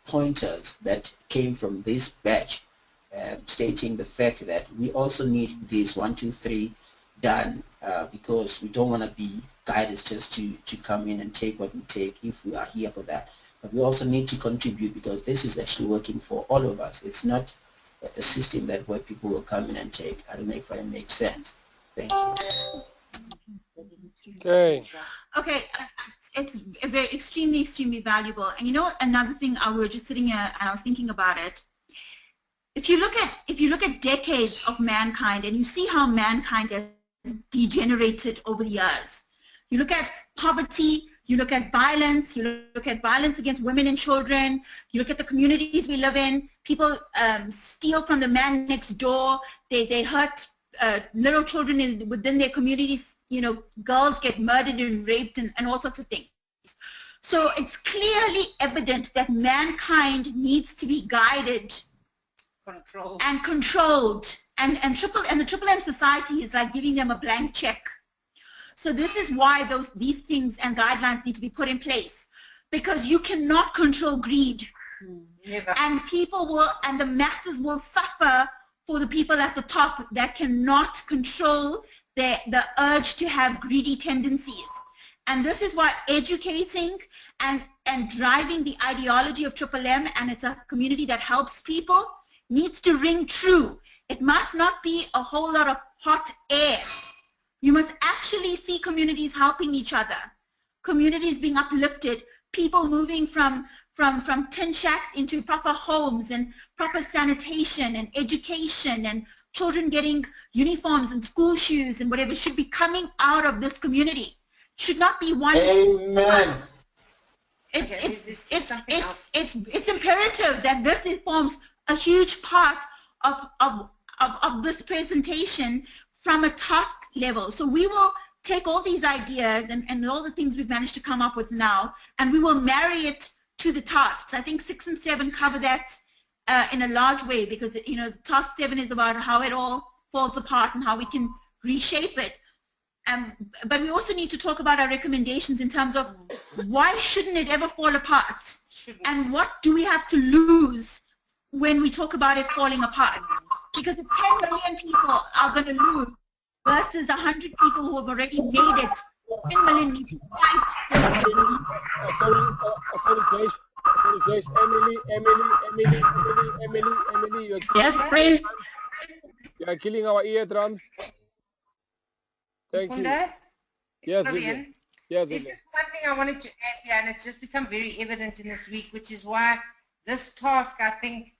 pointers that came from this batch stating the fact that we also need this 1, 2, 3 done because we don't want to be guided just to come in and take what we take if we are here for that. But we also need to contribute because this is actually working for all of us. It's not a system that where people will come in and take. I don't know if I make sense. Thank you. Okay. Okay, it's very extremely valuable. And you know, another thing, we were just sitting here and I was thinking about it. If you look at decades of mankind and you see how mankind has degenerated over the years, you look at poverty, you look at violence, you look at violence against women and children, you look at the communities we live in, people steal from the man next door, they hurt little children within their communities, you know, girls get murdered and raped and all sorts of things. So it's clearly evident that mankind needs to be guided and controlled, and the Triple M Society is like giving them a blank check. So this is why these things and guidelines need to be put in place, because you cannot control greed. Never. And the masses will suffer for the people at the top that cannot control the urge to have greedy tendencies. And this is why educating and driving the ideology of Triple M, and it's a community that helps people, needs to ring true. It must not be a whole lot of hot air. You must actually see communities helping each other, communities being uplifted, people moving from tin shacks into proper homes and proper sanitation and education, and children getting uniforms and school shoes and whatever should be coming out of this community. Should not be one. Amen. It's imperative that this forms a huge part of this presentation from a task level. So we will take all these ideas and all the things we've managed to come up with now, and we will marry it to the tasks. I think 6 and 7 cover that in a large way, because you know, task 7 is about how it all falls apart and how we can reshape it. But we also need to talk about our recommendations in terms of why shouldn't it ever fall apart, and what do we have to lose when we talk about it falling apart. Because if 10 million people are going to lose versus 100 people who have already made it, 10 million need to fight. Sorry, Emily, Yes, friend. you are killing our eardrums. Thank you. Yes, Vivian. Yes, There's Vivian. just one thing I wanted to add here, and it's just become very evident in this week, which is why this task, I think,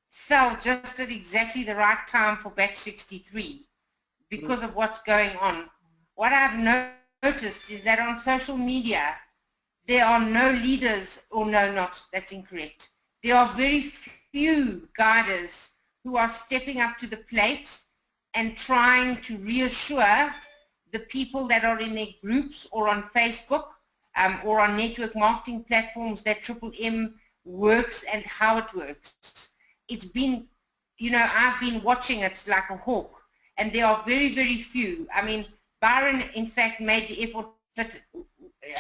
fell just at exactly the right time for batch 63 because of what's going on. What I've noticed is that on social media, there are no leaders, or no, not, that's incorrect. There are very few guiders who are stepping up to the plate and trying to reassure the people that are in their groups or on Facebook or on network marketing platforms that Triple M works and how it works. It's been, you know, I've been watching it like a hawk, and there are very, very few. I mean, Byron, in fact, made the effort to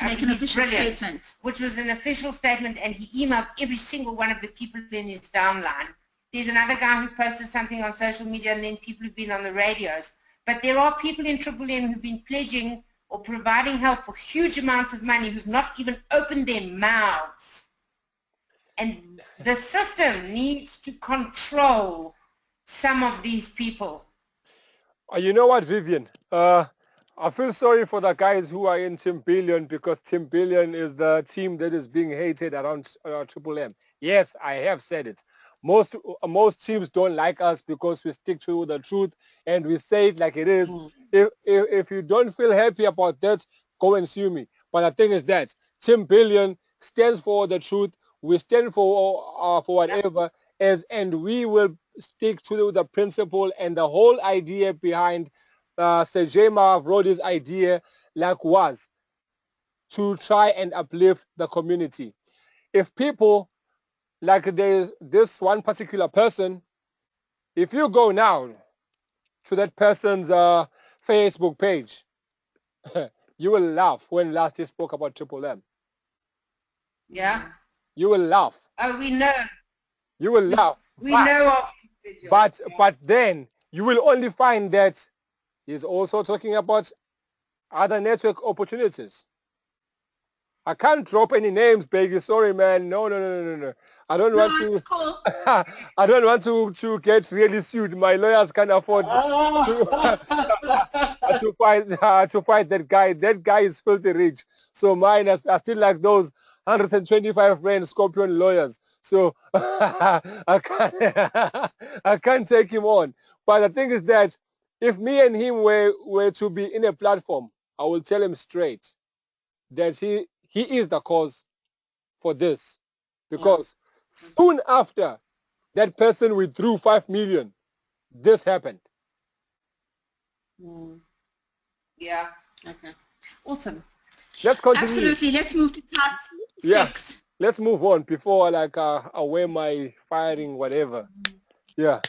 make an official statement, which was an official statement, and he emailed every single one of the people in his downline. There's another guy who posted something on social media, and then people who've been on the radios. But there are people in Triple M who've been pledging or providing help for huge amounts of money who've not even opened their mouths. And the system needs to control some of these people. You know what, Vivian? I feel sorry for the guys who are in Team Billion, because Team Billion is the team that is being hated around Triple M. Yes, I have said it. Most teams don't like us because we stick to the truth and we say it like it is. If you don't feel happy about that, go and sue me. But the thing is that Team Billion stands for the truth. We stand for whatever and we will stick to the principle and the whole idea behind Sejema Rodi's idea, like, was to try and uplift the community. If people, like there's this one particular person, if you go now to that person's Facebook page, you will laugh when last he spoke about Triple M. Yeah. You will laugh. Oh, we know. You will laugh. We know of individuals. But then you will only find that he's also talking about other network opportunities. I can't drop any names, Peggy. Sorry, man. No. I don't want to. Cool. I don't want to get really sued. My lawyers can't afford to fight that guy. That guy is filthy rich. So mine are still like those 125 rand Scorpion lawyers. So I can't take him on. But the thing is that if me and him were to be in a platform, I will tell him straight that he is the cause for this, because soon after that person withdrew 5 million, this happened. Yeah. Okay. Awesome. Let's continue. Absolutely. Let's move to task 6. Yeah. Let's move on before I wear my firing whatever. Yeah.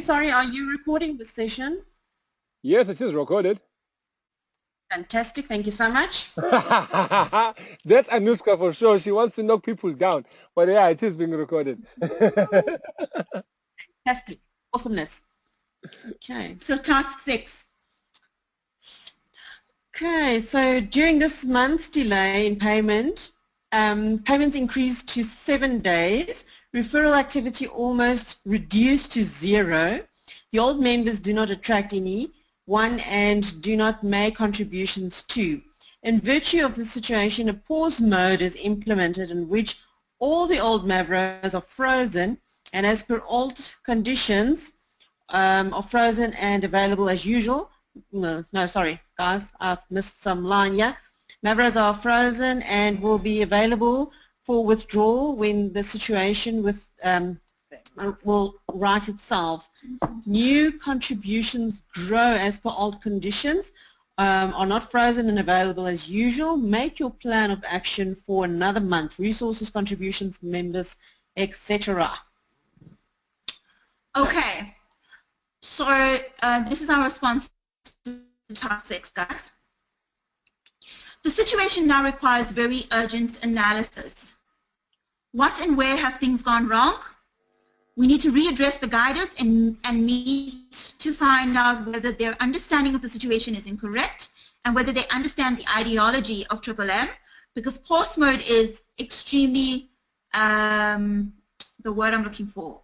Sorry, are you recording the session? Yes, it is recorded. Fantastic. Thank you so much. That's Anushka for sure. She wants to knock people down. But yeah, it is being recorded. Fantastic. Awesomeness. Okay. So task 6. Okay, so during this month's delay in payment, payments increased to 7 days, referral activity almost reduced to 0, the old members do not attract anyone and do not make contributions to. In virtue of the situation, a pause mode is implemented in which all the old Mavros are frozen and as per old conditions are frozen and available as usual. No, sorry guys, I've missed some line here. Mavros are frozen and will be available for withdrawal when the situation will right itself. New contributions grow as per old conditions, are not frozen and available as usual. Make your plan of action for another month. Resources, contributions, members, etc. Okay. So this is our response to task 6, guys. The situation now requires very urgent analysis. What and where have things gone wrong? We need to readdress the guiders and meet to find out whether their understanding of the situation is incorrect and whether they understand the ideology of Triple M, because pause mode is extremely, the word I'm looking for,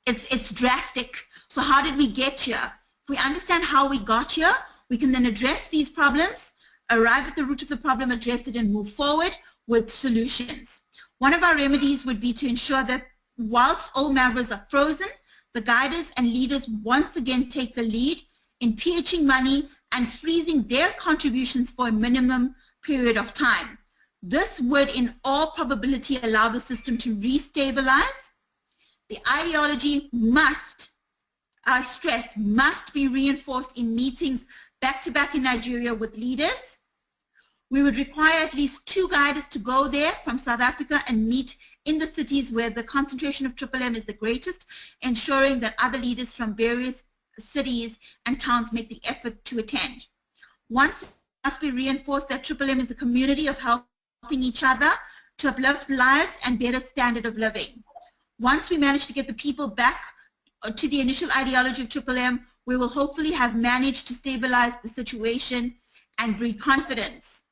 it's drastic. So how did we get here? If we understand how we got here, we can then address these problems, arrive at the root of the problem, address it, and move forward with solutions. One of our remedies would be to ensure that whilst all Mavros are frozen, the guiders and leaders once again take the lead in PHing money and freezing their contributions for a minimum period of time. This would in all probability allow the system to restabilize. The ideology must, I stress, must be reinforced in meetings back-to-back in Nigeria with leaders. We would require at least 2 guiders to go there from South Africa and meet in the cities where the concentration of Triple M is the greatest, ensuring that other leaders from various cities and towns make the effort to attend. Once it must be reinforced that Triple M is a community of helping each other to uplift lives and better standard of living. Once we manage to get the people back to the initial ideology of Triple M, we will hopefully have managed to stabilize the situation and breed confidence.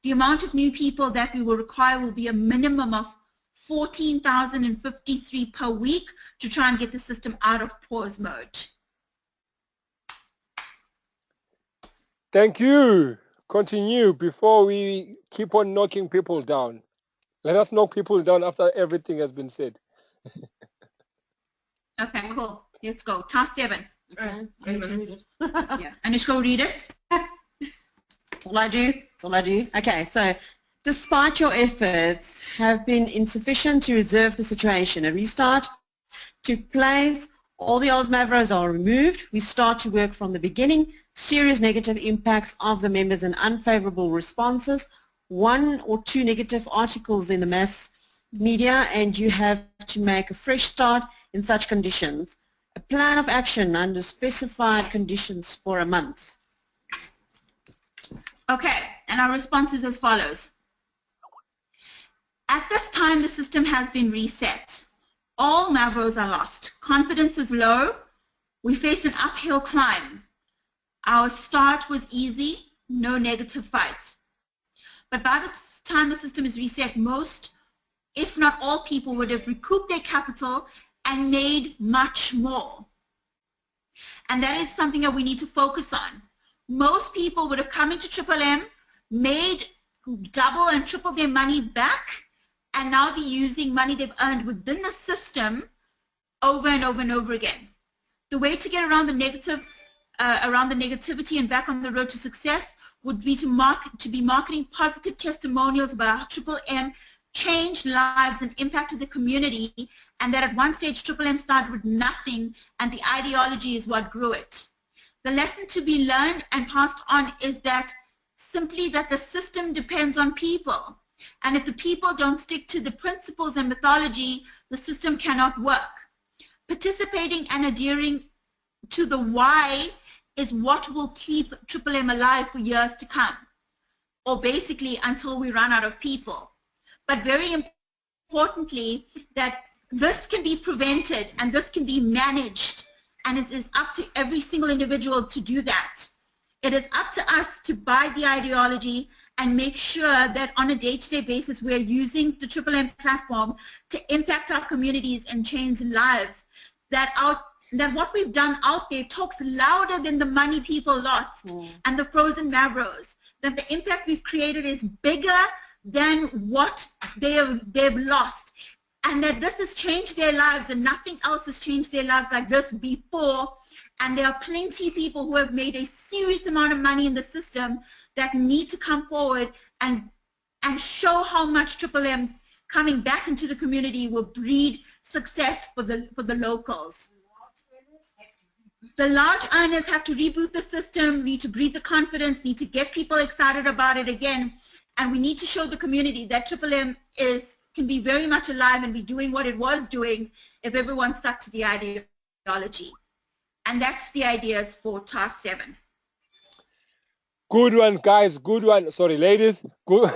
The amount of new people that we will require will be a minimum of 14,053 per week to try and get the system out of pause mode. Thank you. Continue before we keep on knocking people down. Let us knock people down after everything has been said. Okay, cool. Let's go. Task 7. Okay. Yeah. Anushka, read it. That's all I do. That's all I do. Okay, so despite your efforts have been insufficient to resolve the situation, a restart took place. All the old Mavros are removed. We start to work from the beginning. Serious negative impacts of the members and unfavorable responses. 1 or 2 negative articles in the mass media, and you have to make a fresh start in such conditions. A plan of action under specified conditions for a month. Okay, and our response is as follows. At this time, the system has been reset. All Mavros are lost. Confidence is low. We face an uphill climb. Our start was easy, no negative fights. But by the time the system is reset, most, if not all people, would have recouped their capital and made much more. And that is something that we need to focus on. Most people would have come into Triple M, made double and triple their money back, and now be using money they've earned within the system over and over and over again. The way to get around the negativity and back on the road to success would be to be marketing positive testimonials about how Triple M changed lives and impacted the community, and that at one stage Triple M started with nothing and the ideology is what grew it. The lesson to be learned and passed on is that simply that the system depends on people. And if the people don't stick to the principles and mythology, the system cannot work. Participating and adhering to the why is what will keep Triple M alive for years to come, or basically until we run out of people. But very importantly, that this can be prevented and this can be managed, and it is up to every single individual to do that. It is up to us to buy the ideology and make sure that on a day-to-day basis we are using the Triple M platform to impact our communities and change lives. That what we've done out there talks louder than the money people lost and the frozen Mavros. That the impact we've created is bigger than what they've lost. And that this has changed their lives and nothing else has changed their lives like this before. And there are plenty of people who have made a serious amount of money in the system that need to come forward and show how much Triple M coming back into the community will breed success for the locals. The large earners have to reboot the system, need to breed the confidence, need to get people excited about it again, and we need to show the community that Triple M can be very much alive and be doing what it was doing if everyone stuck to the ideology. And that's the ideas for task 7. Good one, guys. Good one. Sorry, ladies. Good,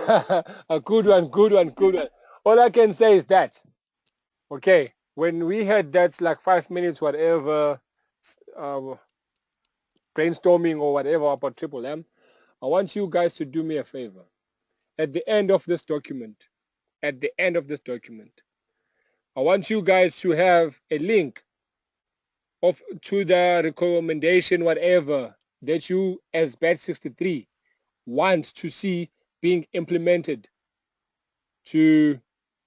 a good one, good one, good one. All I can say is that, okay, when we had that like 5 minutes, whatever, brainstorming or whatever about Triple M, I want you guys to do me a favor. At the end of this document, I want you guys to have a link to the recommendation, whatever, that you as Batch 63 want to see being implemented to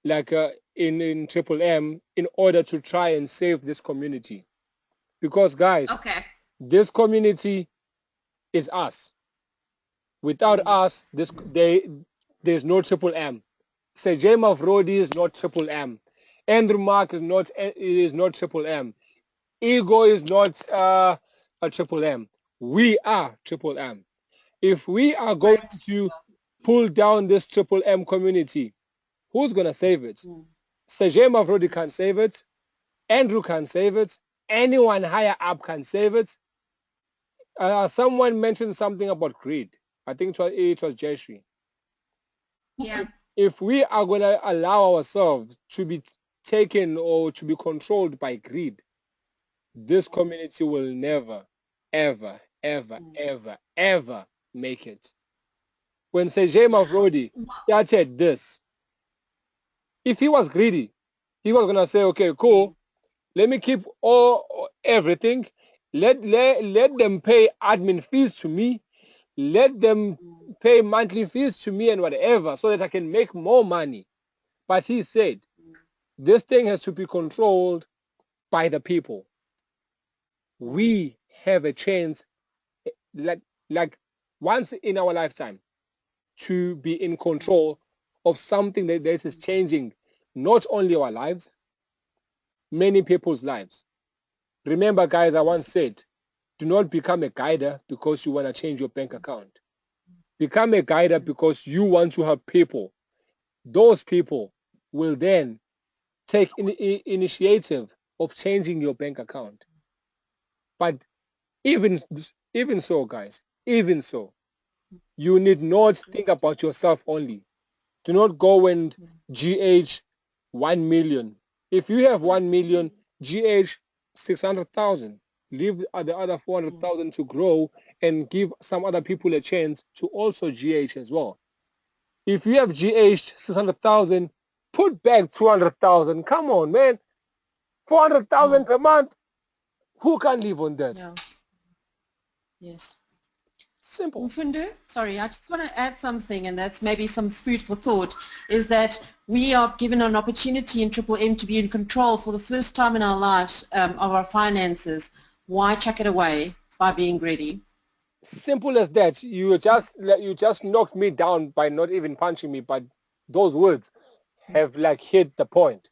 like in Triple M in order to try and save this community. Because guys, this community is us. Without us, there's no Triple M. Sir James of Rodi is not Triple M. Andrew Mark is not Triple M. Ego is not a Triple M. We are Triple M. If we are going to pull down this Triple M community, who's going to save it? Sir James of Rodi can't save it. Andrew can't save it. Anyone higher up can save it. Someone mentioned something about greed. I think it was Jayashree. Yeah. If we are going to allow ourselves to be taken or to be controlled by greed, this community will never ever, ever make it. When Sergei Mavrodi started this, if he was greedy, he was gonna say, okay, cool, let me keep everything. Let them pay admin fees to me. Let them pay monthly fees to me and whatever so that I can make more money. But he said, this thing has to be controlled by the people. We have a chance, like once in our lifetime, to be in control of something that is changing not only our lives, many people's lives. Remember, guys, I once said, do not become a guider because you want to change your bank account. Become a guider because you want to have people. Those people will then take initiative of changing your bank account. But even so, guys, even so, you need not think about yourself only. Do not go and GH 1 million. If you have 1 million, GH 600,000. Leave the other 400,000 to grow and give some other people a chance to also GH as well. If you have GH 600,000, put back 200,000. Come on, man. 400,000 per month. Who can live on that? Yeah. Yes. Simple. Mfundo, sorry, I just want to add something, and that's maybe some food for thought, is that we are given an opportunity in Triple M to be in control for the first time in our lives of our finances. Why chuck it away by being greedy? Simple as that. You just knocked me down by not even punching me, but those words have like hit the point.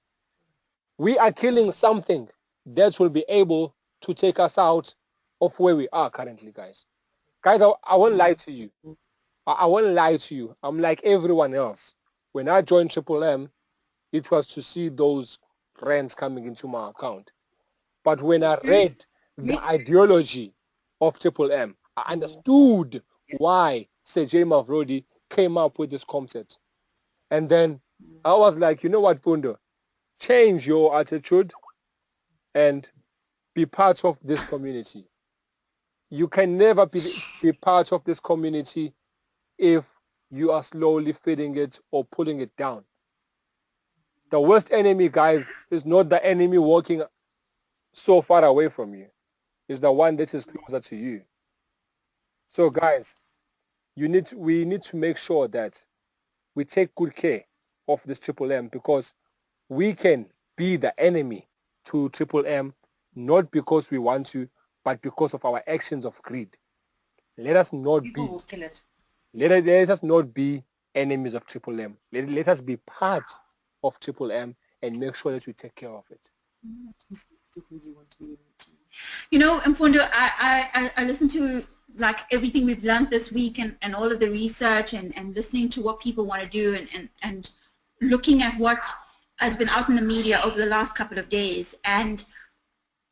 We are killing something that will be able to take us out of where we are currently, guys. Guys, I won't lie to you. I won't lie to you. I'm like everyone else. When I joined Triple M, it was to see those rents coming into my account. But when I read the ideology of Triple M, I understood why Sergei Mavrodi came up with this concept. And then I was like, you know what, Fundo? Change your attitude and be part of this community. You can never be part of this community if you are slowly feeding it or pulling it down. The worst enemy, guys, is not the enemy walking so far away from you. It's the one that is closer to you. So, guys, we need to make sure that we take good care of this Triple M because we can be the enemy to Triple M, not because we want to, but because of our actions of greed. Let us not People be. will kill it. Let us not be enemies of Triple M. Let us be part of Triple M and make sure that we take care of it. You know, Mfundo, I listened to like everything we've learned this week and all of the research and listening to what people want to do and looking at what has been out in the media over the last couple of days. And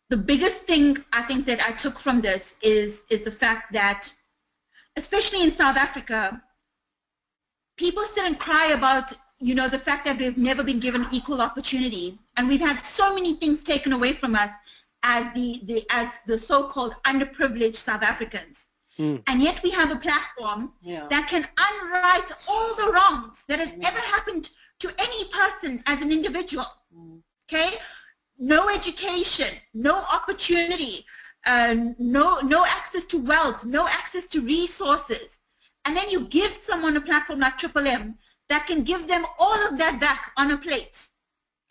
the biggest thing I think that I took from this is the fact that, especially in South Africa, people sit and cry about, you know, the fact that we've never been given equal opportunity, and we've had so many things taken away from us as the so-called underprivileged South Africans. And yet we have a platform that can unwrite all the wrongs that has ever happened to any person as an individual. Okay? No education, no opportunity, no access to wealth, no access to resources. And then you give someone a platform like Triple M that can give them all of that back on a plate.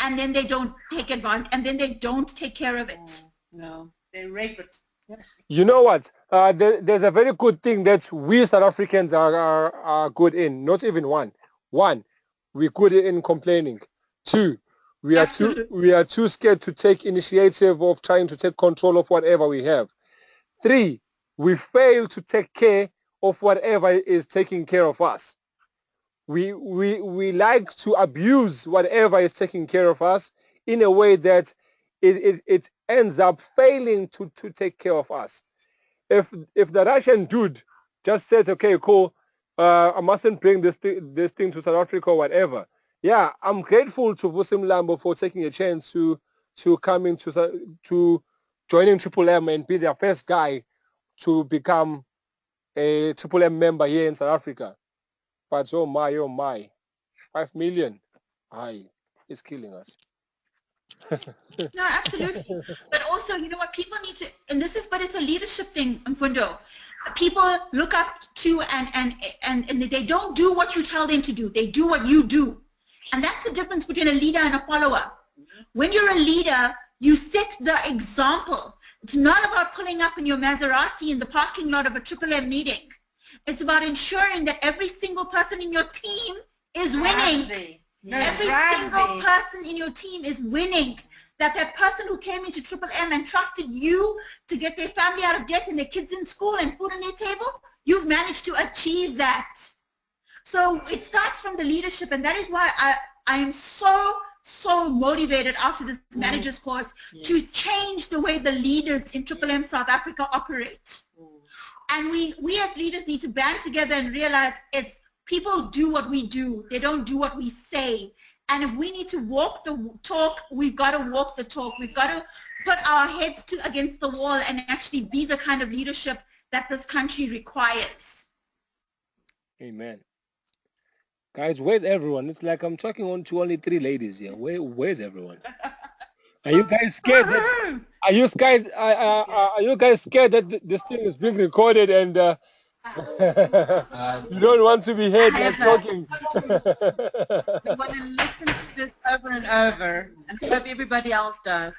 And then they don't take advantage, and then they don't take care of it. No, they rape it. You know what? There's a very good thing that we South Africans are good in. Not even one. One, we're good in complaining. Two, we are too scared to take initiative of trying to take control of whatever we have. Three, we fail to take care of whatever is taking care of us. We like to abuse whatever is taking care of us in a way that it ends up failing to take care of us. If the Russian dude just says, okay, cool, I mustn't bring this thing to South Africa or whatever. Yeah, I'm grateful to Vusim Lambo for taking a chance to come into to joining Triple M and be their first guy to become a Triple M member here in South Africa. But oh my, 5 million, aye, it's killing us. No, absolutely. But also, you know what, people need to, and this is, but it's a leadership thing, Mfundo. People look up to and they don't do what you tell them to do. They do what you do. And that's the difference between a leader and a follower. When you're a leader, you set the example. It's not about pulling up in your Maserati in the parking lot of a Triple M meeting. It's about ensuring that every single person in your team is winning. Every single person in your team is winning. That person who came into Triple M and trusted you to get their family out of debt and their kids in school and food on their table, you've managed to achieve that. So it starts from the leadership, and that is why I am so motivated after this manager's course to change the way the leaders in Triple M South Africa operate. And we as leaders need to band together and realize it's people do what we do. They don't do what we say. And if we need to walk the talk, we've got to walk the talk. We've got to put our heads against the wall and actually be the kind of leadership that this country requires. Amen. Guys, where's everyone? It's like I'm talking to only 3 ladies here. Where's everyone? Are you guys scared? Are you scared? Are you guys scared that this thing is being recorded and you don't want to be heard like talking? We want to listen to this over and over, and hope everybody else does.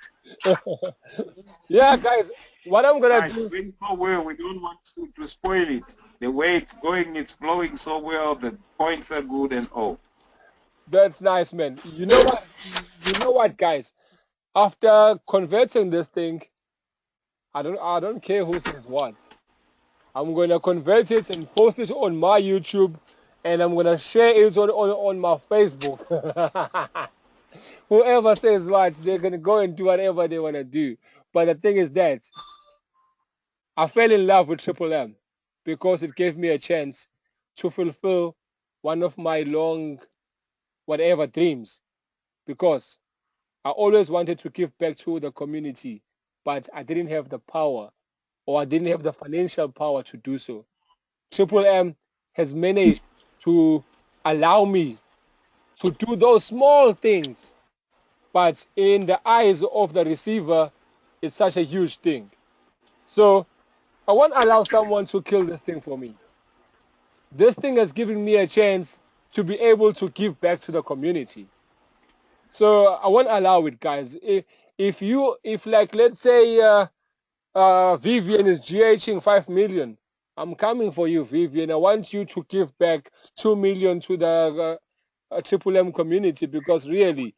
Yeah, guys, what I'm gonna do. It's going so well. We don't want to spoil it. The way it's going, it's flowing so well. The points are good and all. That's nice, man. You know what? Guys? After converting this thing, I don't care who says what. I'm gonna convert it and post it on my YouTube, and I'm gonna share it on my Facebook. Whoever says what, they're gonna go and do whatever they wanna do. But the thing is that I fell in love with Triple M because it gave me a chance to fulfill one of my long whatever dreams, because I always wanted to give back to the community, but I didn't have the power, or I didn't have the financial power to do so. Triple M has managed to allow me to do those small things, but in the eyes of the receiver, it's such a huge thing. So I won't allow someone to kill this thing for me. This thing has given me a chance to be able to give back to the community. So I won't allow it, guys. If like, let's say Vivian is GHing 5 million, I'm coming for you, Vivian. I want you to give back 2 million to the Triple M community, because really,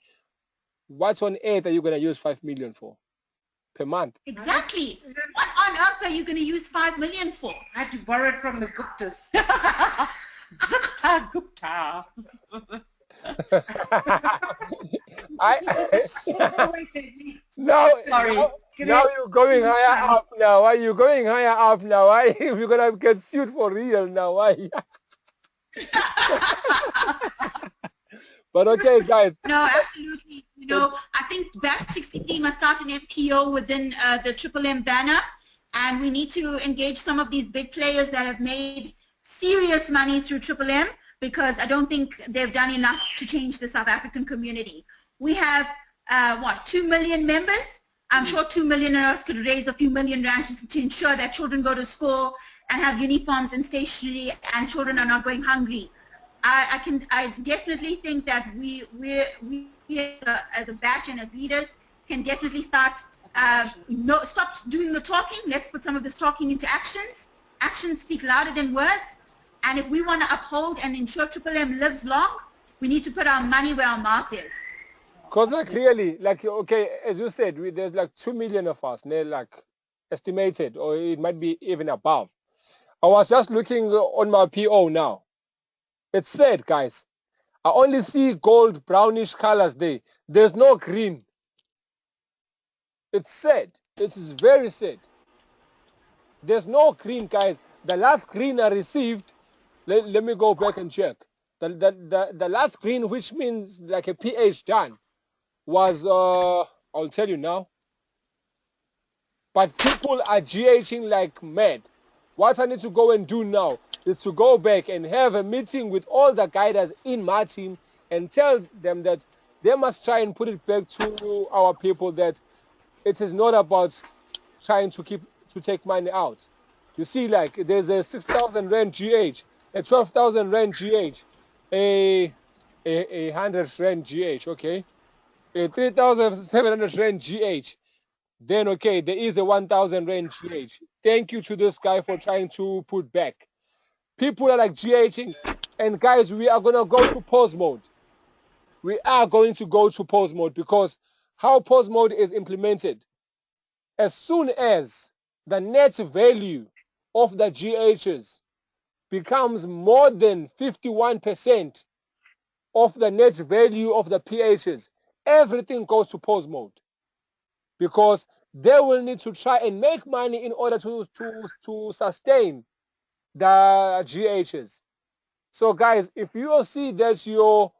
what on earth are you going to use 5 million for per month? Exactly. What on earth are you going to use 5 million for? I had to borrow it from the Guptas. Gupta. Now Sorry. now you're going higher up now. Are you going higher up now? Why we're gonna get sued for real now? Why? But okay, guys. No, absolutely. You know, I think Bat 63 must start an FPO within the Triple M banner, and we need to engage some of these big players that have made serious money through Triple M, because I don't think they've done enough to change the South African community. We have, 2 million members? I'm sure 2 million of us could raise a few million rand to ensure that children go to school and have uniforms and stationery, and children are not going hungry. I definitely think that we as a batch and as leaders can definitely start, stop doing the talking. Let's put some of this talking into actions. Actions speak louder than words. And if we want to uphold and ensure Triple M lives long, we need to put our money where our mouth is. Because like really, like, okay, as you said, there's like 2 million of us, like estimated, or it might be even above. I was just looking on my PO now. It's sad, guys. I only see gold, brownish colors there. There's no green. It's sad. It is very sad. There's no green, guys. The last green I received, let me go back and check. The last green, which means like a pH done, was, I'll tell you now. but people are GHing like mad. What I need to go and do now is to go back and have a meeting with all the guiders in my team and tell them that they must try and put it back to our people that it is not about trying to take money out. You see, like there's a 6,000 rand GH, a 12,000 rand GH, a 100 rand GH, okay, a 3,700 rand GH. Then okay, there is a 1,000 rand GH. Thank you to this guy for trying to put back. People are like GHing, and guys, we are gonna go to pause mode. We are going to go to pause mode because how pause mode is implemented, as soon as the net value of the GHs becomes more than 51% of the net value of the PHs, everything goes to pause mode because they will need to try and make money in order to sustain the GHs. So guys, if you see that your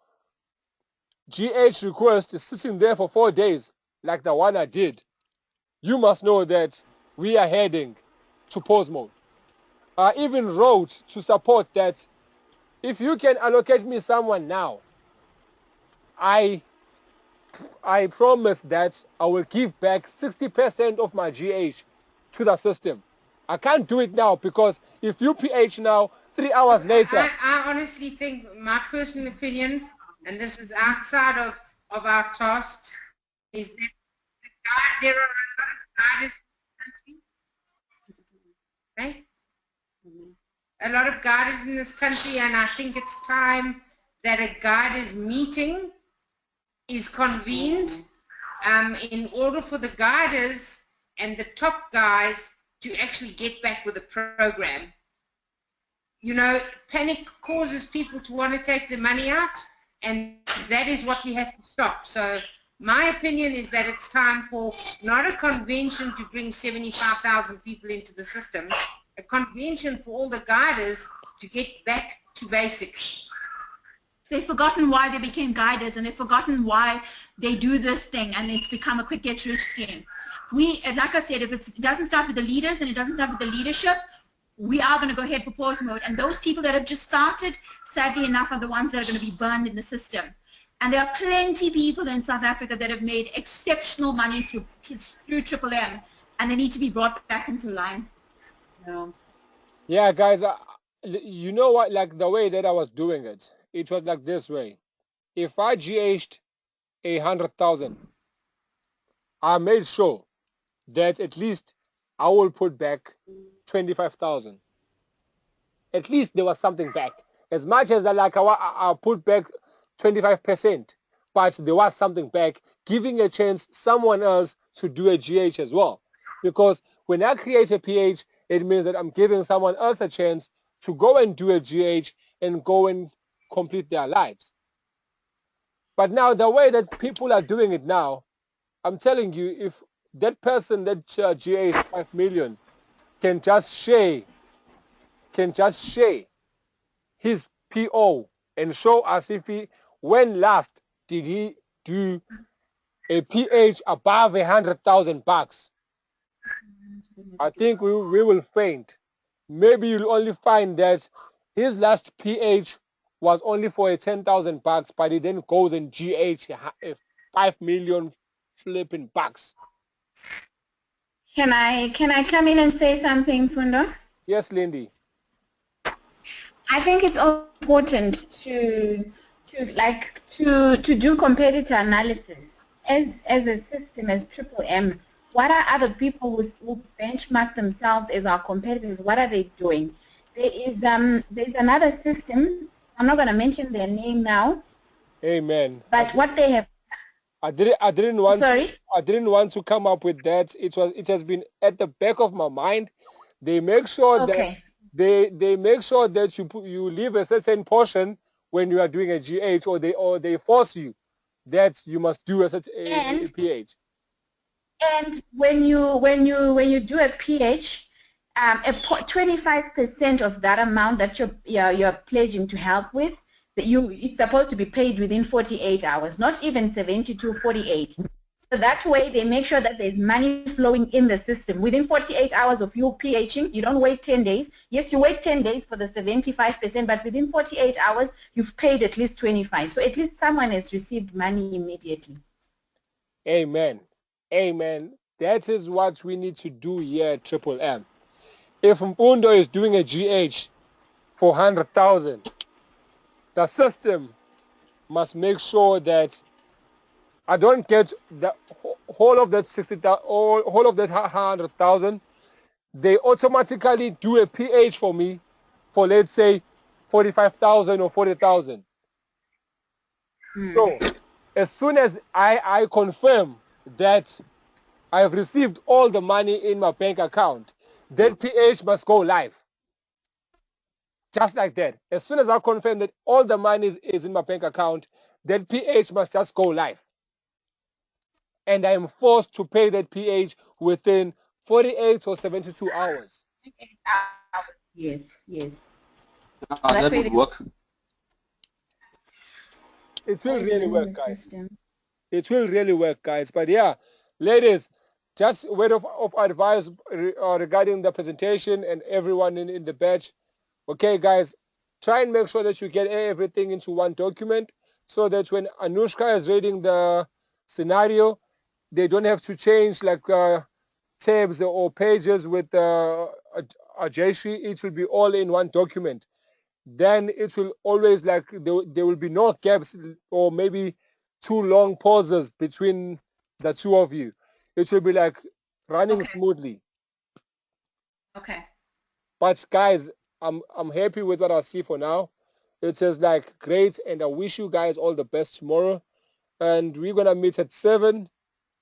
GH request is sitting there for 4 days, like the one I did, you must know that we are heading to pause mode. I even wrote to support that if you can allocate me someone now, I promise that I will give back 60% of my GH to the system. I can't do it now because if you PH now, 3 hours later. I honestly think, my personal opinion, and this is outside of our tasks, is that there are a lot of guiders in this country. Okay? A lot of guiders in this country, and I think it's time that a guiders meeting is convened in order for the guiders and the top guys to actually get back with the program. You know, panic causes people to want to take the money out, and that is what we have to stop. So my opinion is that it's time for not a convention to bring 75,000 people into the system, a convention for all the guiders to get back to basics. They've forgotten why they became guiders, and they've forgotten why they do this thing, and it's become a quick get rich scheme. Like I said, if it doesn't start with the leaders and it doesn't start with the leadership, we are going to go ahead for pause mode. And those people that have just started, sadly enough, are the ones that are going to be burned in the system. And there are plenty of people in South Africa that have made exceptional money through Triple M, and they need to be brought back into line. Yeah, guys, you know what, like the way that I was doing it, it was like this way. If I GH'd 100,000, I made sure that at least I will put back 25,000. At least there was something back. As much as I put back 25%, but there was something back, giving a chance someone else to do a GH as well. Because when I create a PH, it means that I'm giving someone else a chance to go and do a GH and go and complete their lives. But now the way that people are doing it now, I'm telling you, if that person that GA is 5 million can just share his PO and show us when last did he do a PH above 100,000 bucks. I think we will faint. Maybe you'll only find that his last PH was only for 10,000 bucks, but he then goes and GH 5 million flipping bucks. Can I come in and say something, Fundo? Yes, Lindy. I think it's important to do competitor analysis as a system, as Triple M. What are other people who benchmark themselves as our competitors? What are they doing? There's another system. I'm not going to mention their name now. Amen. But what they have. I didn't want to come up with that. It has been at the back of my mind. They make sure that they make sure that you leave a certain portion when you are doing a GH, or they force you that you must do a PH. And when you do a PH, 25% of that amount that you're pledging to help with, it's supposed to be paid within 48 hours, not even 72, 48. that way they make sure that there's money flowing in the system. Within 48 hours of you PHing, you don't wait 10 days. Yes, you wait 10 days for the 75%, but within 48 hours, you've paid at least 25. So at least someone has received money immediately. Amen. Amen. That is what we need to do here at Triple M. If Mpundo is doing a GH for 100,000, the system must make sure that I don't get the whole of that 60,000, whole of that 100,000. They automatically do a PH for me for, let's say, 45,000 or 40,000. So as soon as I confirm that I have received all the money in my bank account, that PH must go live. Just like that. As soon as I confirm that all the money is in my bank account, that PH must just go live. And I am forced to pay that PH within 48 or 72 hours. Yes, yes. That would work. It will really work, guys. It will really work, guys. But yeah, ladies, just a word of advice regarding the presentation and everyone in the batch. Okay, guys, try and make sure that you get everything into one document so that when Anushka is reading the scenario, they don't have to change like tabs or pages with Ajayshi. It will be all in one document. Then it will always like there will be no gaps or maybe too long pauses between the two of you. It will be like running smoothly. Okay. But guys, I'm happy with what I see for now. It is like great, and I wish you guys all the best tomorrow. And we're gonna meet at 7.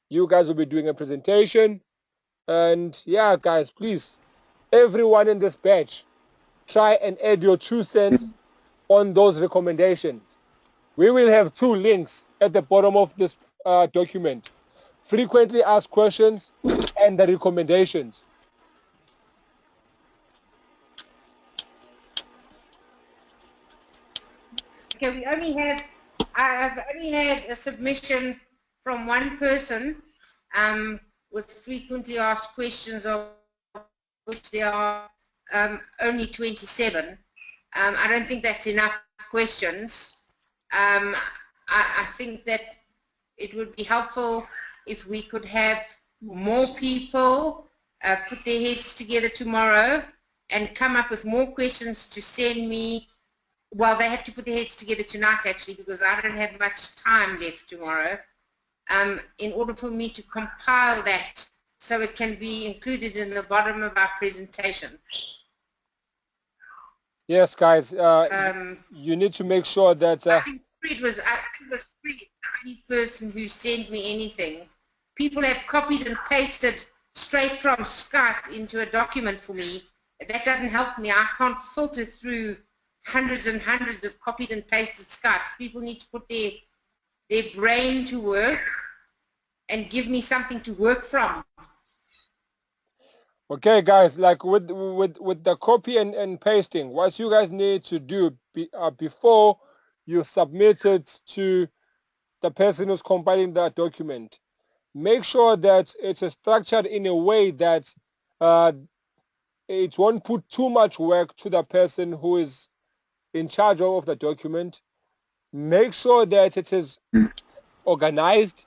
You guys will be doing a presentation. And yeah, guys, please, everyone in this batch, try and add your 2 cents on those recommendations. We will have 2 links at the bottom of this document. Frequently asked questions and the recommendations. Okay, I've only had a submission from one person with frequently asked questions, of which there are only 27. I don't think that's enough questions. I think that it would be helpful if we could have more people put their heads together tomorrow and come up with more questions to send me. Well, they have to put their heads together tonight, actually, because I don't have much time left tomorrow, in order for me to compile that so it can be included in the bottom of our presentation. Yes, guys, you need to make sure that... I think it was Fred, the only person who sent me anything. People have copied and pasted straight from Skype into a document for me. That doesn't help me. I can't filter through hundreds and hundreds of copied and pasted Skypes. People need to put their brain to work and give me something to work from. Okay, guys, like with the copy and pasting, what you guys need to do before you submit it to the person who's compiling that document, make sure that it's structured in a way that it won't put too much work to the person who is in charge of the document. Make sure that it is organized.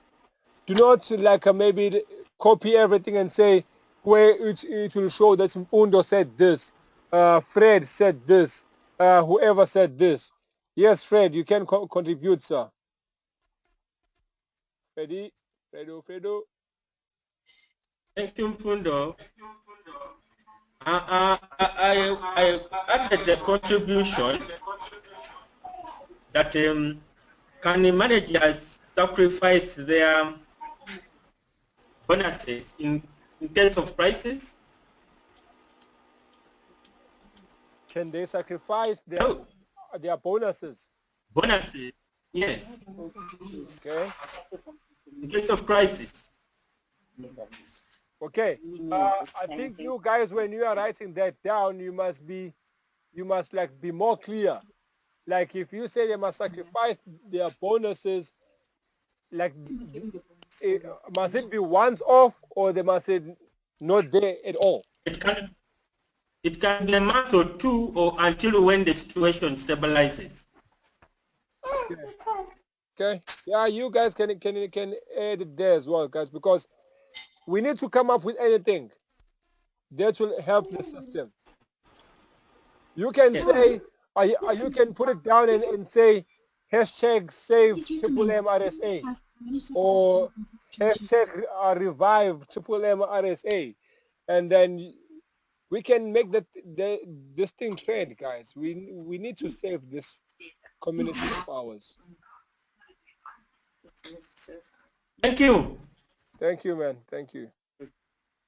Do not like maybe copy everything and say where it will show that Mpundo said this, Fred said this, whoever said this. Yes, Fred, you can contribute, sir. Fredo. Thank you, Mpundo. I added the contribution that can the managers sacrifice their bonuses in case of crisis? Can they sacrifice their bonuses? Bonuses, yes. Okay. In case of crisis. Okay. I think you guys, when you are writing that down, you must like be more clear. Like if you say they must sacrifice their bonuses, like must it be once off, or they must it not there at all? It can be a month or two, or until when the situation stabilizes. Okay. Okay. Yeah, you guys can add it there as well, guys, because we need to come up with anything that will help the system. You can say, you can put it down and say hashtag save MRSA, or hashtag revive MRSA, and then we can make this thing trend, guys. We need to save this community of ours. Thank you. Thank you, man. Thank you.